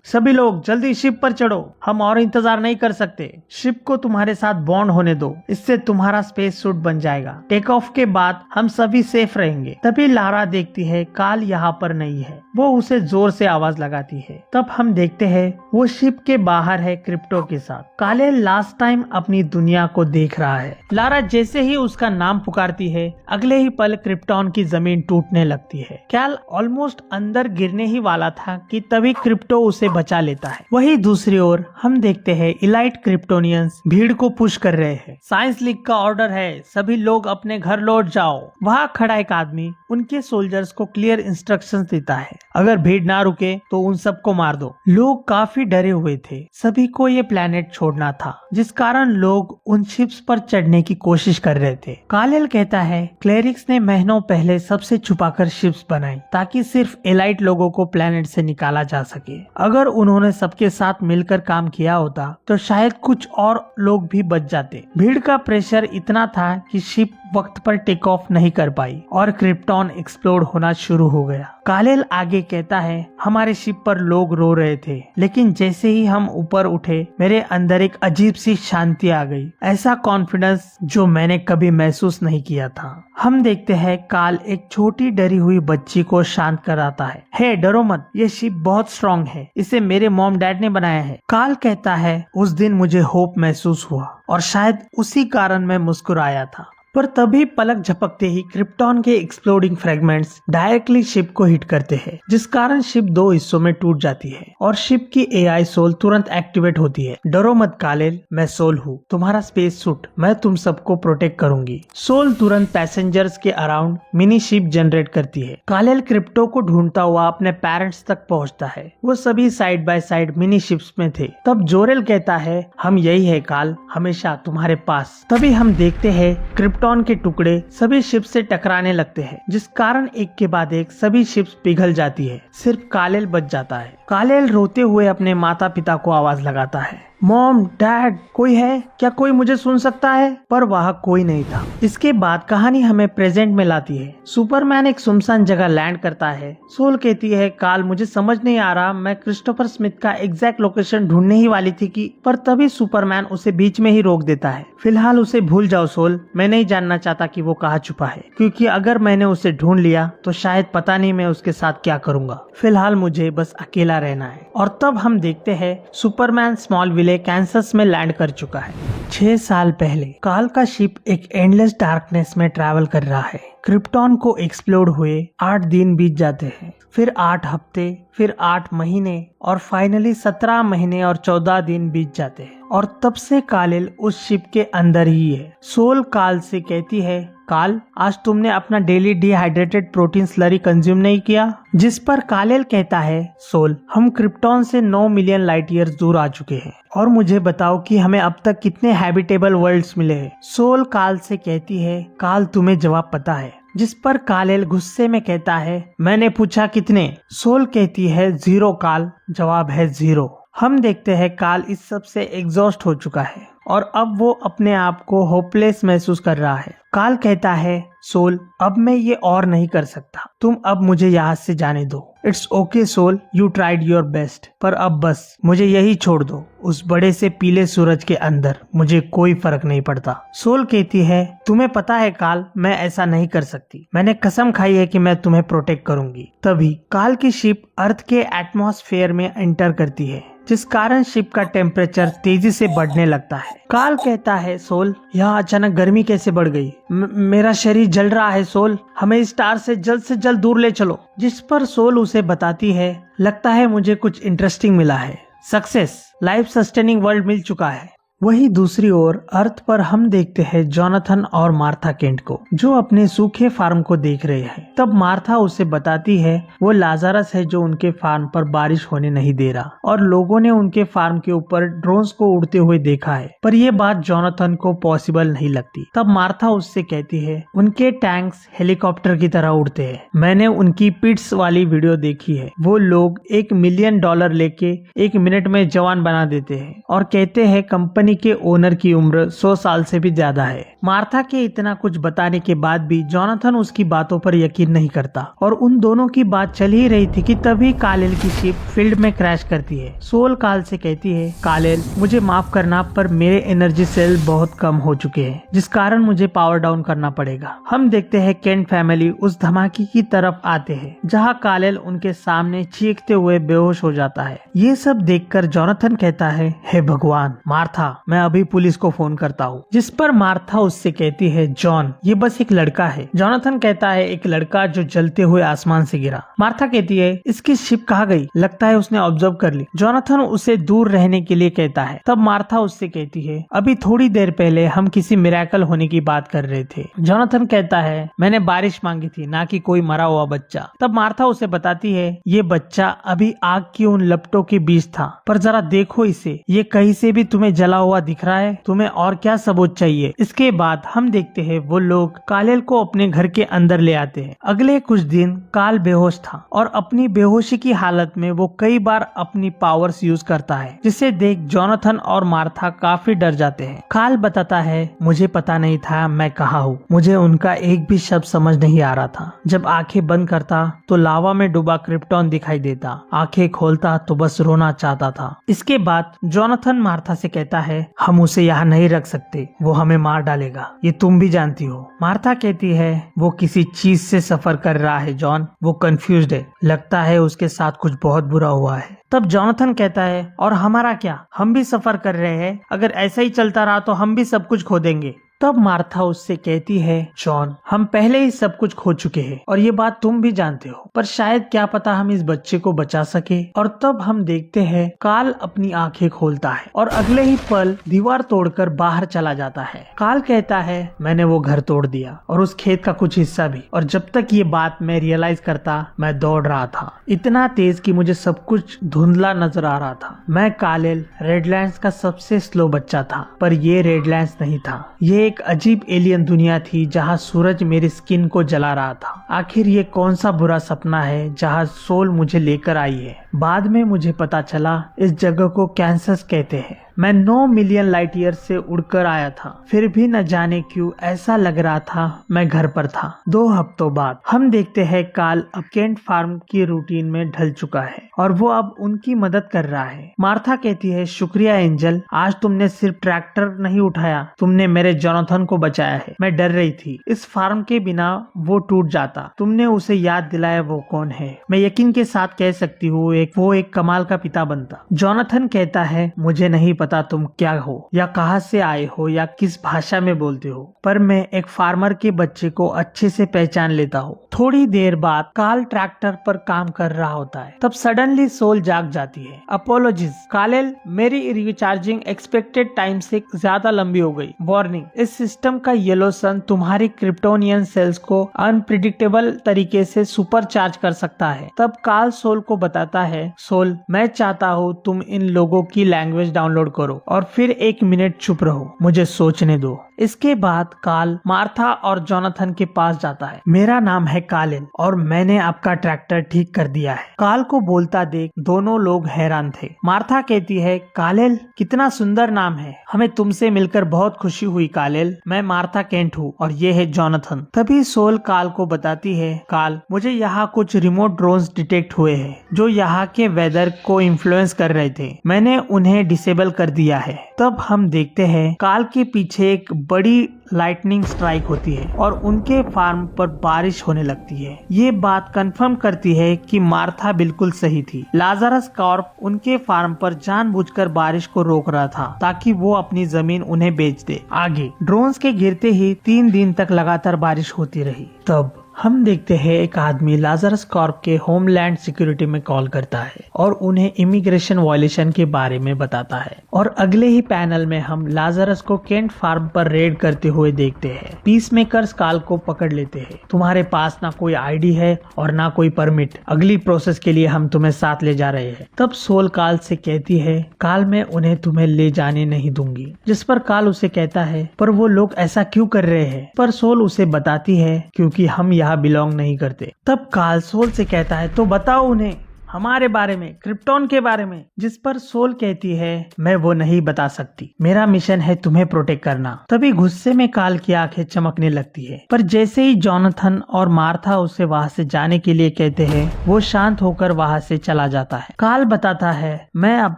सभी लोग जल्दी शिप पर चढ़ो, हम और इंतजार नहीं कर सकते। शिप को तुम्हारे साथ बॉन्ड होने दो, इससे तुम्हारा स्पेस सूट बन जाएगा। टेक ऑफ के बाद हम सभी सेफ रहेंगे। तभी लारा देखती है काल यहाँ पर नहीं है। वो उसे जोर से आवाज लगाती है। तब हम देखते हैं वो शिप के बाहर है क्रिप्टो के साथ। काले लास्ट टाइम अपनी दुनिया को देख रहा है। लारा जैसे ही उसका नाम पुकारती है, अगले ही पल क्रिप्टॉन की जमीन टूटने लगती है। कैल ऑलमोस्ट अंदर गिरने ही वाला था कि तभी क्रिप्टो उसे बचा लेता है। वही दूसरी ओर हम देखते हैं इलाइट क्रिप्टोनियंस भीड़ को पुश कर रहे हैं। साइंस लीग का ऑर्डर है, सभी लोग अपने घर लौट जाओ। वहाँ खड़ा एक आदमी उनके सोल्जर्स को क्लियर इंस्ट्रक्शंस देता है, अगर भीड़ ना रुके तो उन सबको मार दो। लोग काफी डरे हुए थे। सभी को ये प्लेनेट छोड़ना था, जिस कारण लोग उन शिप्स पर चढ़ने की कोशिश कर रहे थे। कालेल कहता है, क्लेरिक्स ने महीनों पहले सबसे छुपाकर शिप्स बनाई ताकि सिर्फ एलाइट लोगों को प्लेनेट से निकाला जा सके। अगर उन्होंने सबके साथ मिलकर काम किया होता तो शायद कुछ और लोग भी बच जाते। भीड़ का प्रेशर इतना था कि शिप वक्त पर टेक ऑफ नहीं कर पाई और क्रिप्टॉन एक्सप्लोड होना शुरू हो गया। कालेल आगे कहता है, हमारे शिप पर लोग रो रहे थे, लेकिन जैसे ही हम ऊपर उठे मेरे अंदर एक अजीब सी शांति आ गई, ऐसा कॉन्फिडेंस जो मैंने कभी महसूस नहीं किया था। हम देखते हैं काल एक छोटी डरी हुई बच्ची को शांत कराता है। हे डरो मत, ये शिप बहुत स्ट्रॉन्ग है, इसे मेरे मॉम डैड ने बनाया है। काल कहता है, उस दिन मुझे होप महसूस हुआ और शायद उसी कारण मैं मुस्कुराया था। पर तभी पलक झपकते ही क्रिप्टॉन के एक्सप्लोडिंग फ्रेगमेंट्स डायरेक्टली शिप को हिट करते हैं, जिस कारण शिप 2 हिस्सों में टूट जाती है और शिप की एआई सोल तुरंत एक्टिवेट होती है। डरो मत कालेल, मैं सोल हूँ, तुम्हारा स्पेस सूट, मैं तुम सबको प्रोटेक्ट करूंगी। सोल तुरंत पैसेंजर्स के अराउंड मिनी शिप जनरेट करती है। कालेल क्रिप्टो को ढूंढता हुआ अपने पेरेंट्स तक पहुँचता है। वो सभी side by side mini ships में थे। तब जोरेल कहता है, हम यही है काल, हमेशा तुम्हारे पास। तभी हम देखते हैं क्रिप्टॉन के टुकड़े सभी शिप से टकराने लगते हैं, जिस कारण एक के बाद एक सभी शिप्स पिघल जाती है। सिर्फ कालेल बच जाता है। कालेल रोते हुए अपने माता पिता को आवाज लगाता है, मॉम, डैड, कोई है क्या? कोई मुझे सुन सकता है? पर वहाँ कोई नहीं था। इसके बाद कहानी हमें प्रेजेंट में लाती है। सुपरमैन एक सुनसान जगह लैंड करता है। सोल कहती है, काल, मुझे समझ नहीं आ रहा, मैं क्रिस्टोफर स्मिथ का एग्जैक्ट लोकेशन ढूंढने ही वाली थी कि पर तभी सुपरमैन उसे बीच में ही रोक देता है। फिलहाल उसे भूल जाओ सोल, मैं नहीं जानना चाहता कि वो कहाँ छुपा है, क्योंकि अगर मैंने उसे ढूंढ लिया तो शायद पता नहीं मैं उसके साथ क्या करूंगा। फिलहाल मुझे बस अकेला रहना है। और तब हम देखते हैं सुपरमैन स्मॉलविल कैंसस में लैंड कर चुका है। 6 साल पहले काल का शिप एक एंडलेस डार्कनेस में ट्रैवल कर रहा है। क्रिप्टॉन को एक्सप्लोड हुए 8 दिन बीत जाते हैं, फिर 8 हफ्ते, फिर 8 महीने और फाइनली 17 महीने और 14 दिन बीत जाते हैं। और तब से कालेल उस शिप के अंदर ही है। सोल काल से कहती है, काल, आज तुमने अपना daily dehydrated protein slurry consume नहीं किया? जिस पर कालेल कहता है, सोल, हम क्रिप्टॉन से 9 मिलियन लाइट ईयर्स दूर आ चुके हैं और मुझे बताओ कि हमें अब तक कितने हैबिटेबल वर्ल्ड्स मिले हैं। सोल काल से कहती है, काल, तुम्हें जवाब पता है? जिस पर कालेल गुस्से में कहता है, मैंने पूछा कितने? सोल कहती है, 0 काल, जवाब है 0। हम देखते हैं काल इस सब से एग्जॉस्ट हो चुका है और अब वो अपने आप को होपलेस महसूस कर रहा है। काल कहता है, सोल, अब मैं ये और नहीं कर सकता, तुम अब मुझे यहाँ से जाने दो। It's okay soul, you tried your best, पर अब बस मुझे यही छोड़ दो। उस बड़े से पीले सूरज के अंदर मुझे कोई फर्क नहीं पड़ता। सोल कहती है, तुम्हें पता है काल, मैं ऐसा नहीं कर सकती। मैंने कसम खाई है कि मैं तुम्हें प्रोटेक्ट करूंगी। तभी काल की शिप अर्थ के एटमॉस्फेयर में एंटर करती है, जिस कारण शिप का टेम्परेचर तेजी से बढ़ने लगता है। काल कहता है, सोल, यहाँ अचानक गर्मी कैसे बढ़ गई? मेरा शरीर जल रहा है सोल, हमें इस स्टार से जल्द दूर ले चलो। जिस पर सोल उसे बताती है, लगता है मुझे कुछ इंटरेस्टिंग मिला है। सक्सेस, लाइफ सस्टेनिंग वर्ल्ड मिल चुका है। वहीं दूसरी ओर अर्थ पर हम देखते हैं जोनाथन और मार्था केंट को, जो अपने सूखे फार्म को देख रहे हैं। तब मार्था उसे बताती है वो लाजारस है जो उनके फार्म पर बारिश होने नहीं दे रहा और लोगों ने उनके फार्म के ऊपर ड्रोन्स को उड़ते हुए देखा है, पर यह बात जोनाथन को पॉसिबल नहीं लगती। तब मार्था उससे कहती है, उनके टैंक्स हेलीकॉप्टर की तरह उड़ते हैं। मैंने उनकी पिट्स वाली वीडियो देखी है। वो लोग $1 मिलियन लेके 1 मिनट में जवान बना देते हैं और कहते हैं कंपनी के ओनर की उम्र 100 साल से भी ज्यादा है। मार्था के इतना कुछ बताने के बाद भी जोनाथन उसकी बातों पर यकीन नहीं करता और उन दोनों की बात चल ही रही थी कि तभी कालेल की शिप फील्ड में क्रैश करती है। सोल काल से कहती है, कालेल, मुझे माफ करना, पर मेरे एनर्जी सेल बहुत कम हो चुके हैं, जिस कारण मुझे पावर डाउन करना पड़ेगा। हम देखते हैं केंट फैमिली उस धमाके की तरफ आते हैं, जहाँ कालेल उनके सामने चीखते हुए बेहोश हो जाता है। ये सब देखकर जोनाथन कहता है, हे भगवान, मार्था, मैं अभी पुलिस को फोन करता हूँ। जिस पर मार्था उससे कहती है, जॉन, ये बस एक लड़का है। जोनाथन कहता है, एक लड़का जो जलते हुए आसमान से गिरा। मार्था कहती है, इसकी शिप कहाँ गई? लगता है उसने ऑब्जर्व कर ली। जोनाथन उसे दूर रहने के लिए कहता है। तब मार्था उससे कहती है, अभी थोड़ी देर पहले हम किसी मिरेकल होने की बात कर रहे थे। जोनाथन कहता है, मैंने बारिश मांगी थी, ना कि कोई मरा हुआ बच्चा। तब मार्था उसे बताती है, ये बच्चा अभी आग की उन लपटों के बीच था, पर जरा देखो इसे, ये कहीं से भी तुम्हें जला हुआ दिख रहा है। तुम्हें और क्या सबूत चाहिए? इसके बाद हम देखते हैं वो लोग कालेल को अपने घर के अंदर ले आते हैं। अगले कुछ दिन काल बेहोश था और अपनी बेहोशी की हालत में वो कई बार अपनी पावर्स यूज करता है, जिसे देख जोनाथन और मार्था काफी डर जाते हैं। काल बताता है, मुझे पता नहीं था मैं कहाँ हूँ, मुझे उनका एक भी शब्द समझ नहीं आ रहा था। जब आंखें बंद करता तो लावा में डूबा क्रिप्टॉन दिखाई देता, आंखें खोलता तो बस रोना चाहता था। इसके बाद जोनाथन मार्था से कहता है, हम उसे यहाँ नहीं रख सकते, वो हमें मार डालेगा, ये तुम भी जानती हो। मार्था कहती है, वो किसी चीज से सफर कर रहा है जॉन, वो कंफ्यूज्ड है, लगता है उसके साथ कुछ बहुत बुरा हुआ है। तब जोनाथन कहता है, और हमारा क्या, हम भी सफर कर रहे हैं, अगर ऐसा ही चलता रहा तो हम भी सब कुछ खो देंगे। तब मार्था उससे कहती है, जॉन, हम पहले ही सब कुछ खो चुके हैं और ये बात तुम भी जानते हो, पर शायद क्या पता हम इस बच्चे को बचा सके। और तब हम देखते हैं काल अपनी आंखें खोलता है और अगले ही पल दीवार तोड़कर बाहर चला जाता है। काल कहता है, मैंने वो घर तोड़ दिया और उस खेत का कुछ हिस्सा भी, और जब तक ये बात मैं रियलाइज करता मैं दौड़ रहा था, इतना तेज कि मुझे सब कुछ धुंधला नजर आ रहा था। मैं कालेल रेडलैंड्स का सबसे स्लो बच्चा था, पर ये रेडलैंड्स नहीं था, ये एक अजीब एलियन दुनिया थी जहाँ सूरज मेरी स्किन को जला रहा था। आखिर ये कौन सा बुरा सपना है जहाँ सोल मुझे लेकर आई है। बाद में मुझे पता चला इस जगह को कैंसस कहते हैं। मैं 9 मिलियन लाइट ईयर से उड़कर आया था, फिर भी न जाने क्यों ऐसा लग रहा था मैं घर पर था। 2 हफ्तों बाद हम देखते हैं काल अब केंट फार्म की रूटीन में ढल चुका है और वो अब उनकी मदद कर रहा है। मार्था कहती है, शुक्रिया एंजल, आज तुमने सिर्फ ट्रैक्टर नहीं उठाया, तुमने मेरे जोनाथन को बचाया है। मैं डर रही थी इस फार्म के बिना वो टूट जाता। तुमने उसे याद दिलाया वो कौन है। मैं यकीन के साथ कह सकती हूँ वो एक कमाल का पिता बनता। जोनाथन कहता है, मुझे नहीं पता तुम क्या हो या कहां से आए हो या किस भाषा में बोलते हो, पर मैं एक फार्मर के बच्चे को अच्छे से पहचान लेता हूँ। थोड़ी देर बाद काल ट्रैक्टर पर काम कर रहा होता है, तब सडनली सोल जाग जाती है। अपोलॉजीज कालेल, मेरी रिचार्जिंग एक्सपेक्टेड टाइम से ज्यादा लंबी हो गई। वार्निंग, इस सिस्टम का येलो सन तुम्हारी क्रिप्टोनियन सेल्स को अनप्रिडिक्टेबल तरीके से सुपर चार्ज कर सकता है। तब काल सोल को बताता है, सोल, मैं चाहता हूँ तुम इन लोगों की लैंग्वेज डाउनलोड करो और फिर 1 मिनट चुप रहो, मुझे सोचने दो। इसके बाद काल मार्था और जोनाथन के पास जाता है। मेरा नाम है कालेल और मैंने आपका ट्रैक्टर ठीक कर दिया है। काल को बोलता देख दोनों लोग हैरान थे। मार्था कहती है, कालेल, कितना सुंदर नाम है, हमें तुमसे मिलकर बहुत खुशी हुई कालेल। मैं मार्था केंट हूँ और ये है जोनाथन। तभी सोल काल को बताती है, काल, मुझे यहाँ कुछ रिमोट ड्रोन्स डिटेक्ट हुए हैं जो यहाँ के वेदर को इन्फ्लुएंस कर रहे थे। मैंने उन्हें डिसेबल कर दिया है। तब हम देखते हैं काल के पीछे एक बड़ी लाइटनिंग स्ट्राइक होती है और उनके फार्म पर बारिश होने लगती है। ये बात कंफर्म करती है कि मार्था बिल्कुल सही थी। लाजरस कॉर्प उनके फार्म पर जानबूझकर बारिश को रोक रहा था ताकि वो अपनी जमीन उन्हें बेच दे। आगे ड्रोन्स के गिरते ही 3 दिन तक लगातार बारिश होती रही। तब हम देखते हैं एक आदमी लाजरस कॉर्प के होमलैंड सिक्योरिटी में कॉल करता है और उन्हें इमिग्रेशन वायलेशन के बारे में बताता है। और अगले ही पैनल में हम लाजरस को केंट फार्म पर रेड करते हुए देखते हैं। पीसमेकर्स काल को पकड़ लेते हैं। तुम्हारे पास ना कोई आईडी है और ना कोई परमिट, अगली प्रोसेस के लिए हम तुम्हें साथ ले जा रहे हैं। तब सोल काल से कहती है, काल, मैं उन्हें तुम्हें ले जाने नहीं दूंगी। जिस पर काल उसे कहता है, पर वो लोग ऐसा क्यों कर रहे हैं? पर सोल उसे बताती है, क्योंकि हम यहाँ बिलोंग नहीं करते। तब काल सोल से कहता है, तो बताओ उन्हें हमारे बारे में, क्रिप्टॉन के बारे में। जिस पर सोल कहती है, मैं वो नहीं बता सकती, मेरा मिशन है तुम्हें प्रोटेक्ट करना। तभी गुस्से में काल की आंखें चमकने लगती है, पर जैसे ही जोनाथन और मार्था उसे वहाँ से जाने के लिए कहते हैं, वो शांत होकर वहाँ से चला जाता है। काल बताता है, मैं अब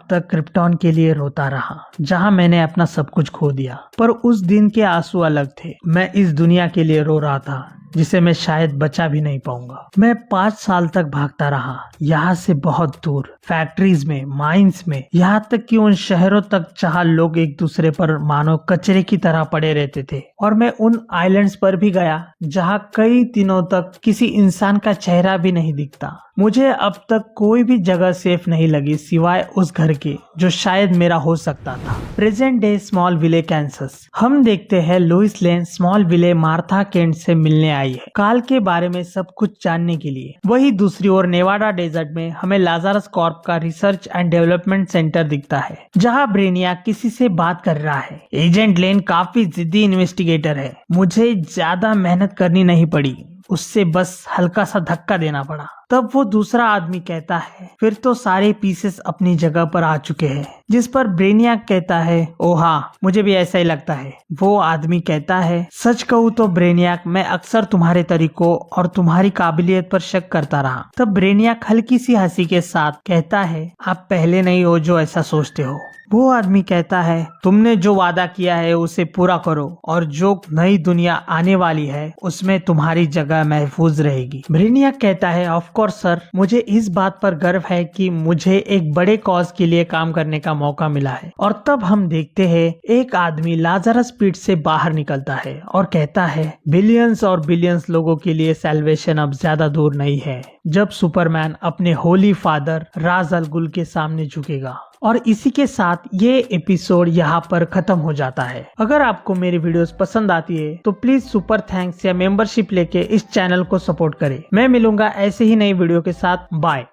तक क्रिप्टॉन के लिए रोता रहा जहाँ मैंने अपना सब कुछ खो दिया, पर उस दिन के आंसू अलग थे। मैं इस दुनिया के लिए रो रहा था जिसे मैं शायद बचा भी नहीं पाऊंगा। मैं 5 साल तक भागता रहा, यहाँ से बहुत दूर, फैक्ट्रीज में, माइंस में, यहाँ तक कि उन शहरों तक जहाँ लोग एक दूसरे पर मानो कचरे की तरह पड़े रहते थे। और मैं उन आइलैंड्स पर भी गया जहाँ कई दिनों तक किसी इंसान का चेहरा भी नहीं दिखता। मुझे अब तक कोई भी जगह सेफ नहीं लगी सिवाय उस घर के जो शायद मेरा हो सकता था। प्रेजेंट डे स्मॉल विले कैंसस। हम देखते हैं लुइस लेन स्मॉल विले मार्था केंट से मिलने आई है काल के बारे में सब कुछ जानने के लिए। वही दूसरी ओर नेवाडा डेजर्ट में हमें लाजरस कॉर्प का रिसर्च एंड डेवलपमेंट सेंटर दिखता है जहाँ ब्रेनिया किसी से बात कर रहा है। एजेंट लेन काफी जिद्दी इन्वेस्टिगेटर है। मुझे ज्यादा मेहनत करनी नहीं पड़ी, उससे बस हल्का सा धक्का देना पड़ा। तब वो दूसरा आदमी कहता है, फिर तो सारे पीसेस अपनी जगह पर आ चुके हैं। जिस पर ब्रेनियाक कहता है, ओ हाँ, मुझे भी ऐसा ही लगता है। वो आदमी कहता है, सच कहूँ तो ब्रेनियाक, मैं अक्सर तुम्हारे तरीकों और तुम्हारी काबिलियत पर शक करता रहा। तब ब्रेनियाक हल्की सी हंसी के साथ कहता है, आप पहले नहीं हो जो ऐसा सोचते हो। वो आदमी कहता है, तुमने जो वादा किया है उसे पूरा करो और जो नई दुनिया आने वाली है उसमें तुम्हारी जगह महफूज रहेगी। ब्रेनियाक कहता है, ऑफ कोर्स सर, मुझे इस बात पर गर्व है कि मुझे एक बड़े कॉज के लिए काम करने का मौका मिला है। और तब हम देखते हैं एक आदमी लाजरस पिट से बाहर निकलता है और कहता है, बिलियंस और बिलियंस लोगों के लिए सैल्वेशन अब ज्यादा दूर नहीं है जब सुपरमैन अपने होली फादर राज अल गुल के सामने झुकेगा। और इसी के साथ ये एपिसोड यहाँ पर खत्म हो जाता है। अगर आपको मेरी वीडियोस पसंद आती है तो प्लीज सुपर थैंक्स या मेंबरशिप लेके इस चैनल को सपोर्ट करें। मैं मिलूंगा ऐसे ही नई वीडियो के साथ। बाय।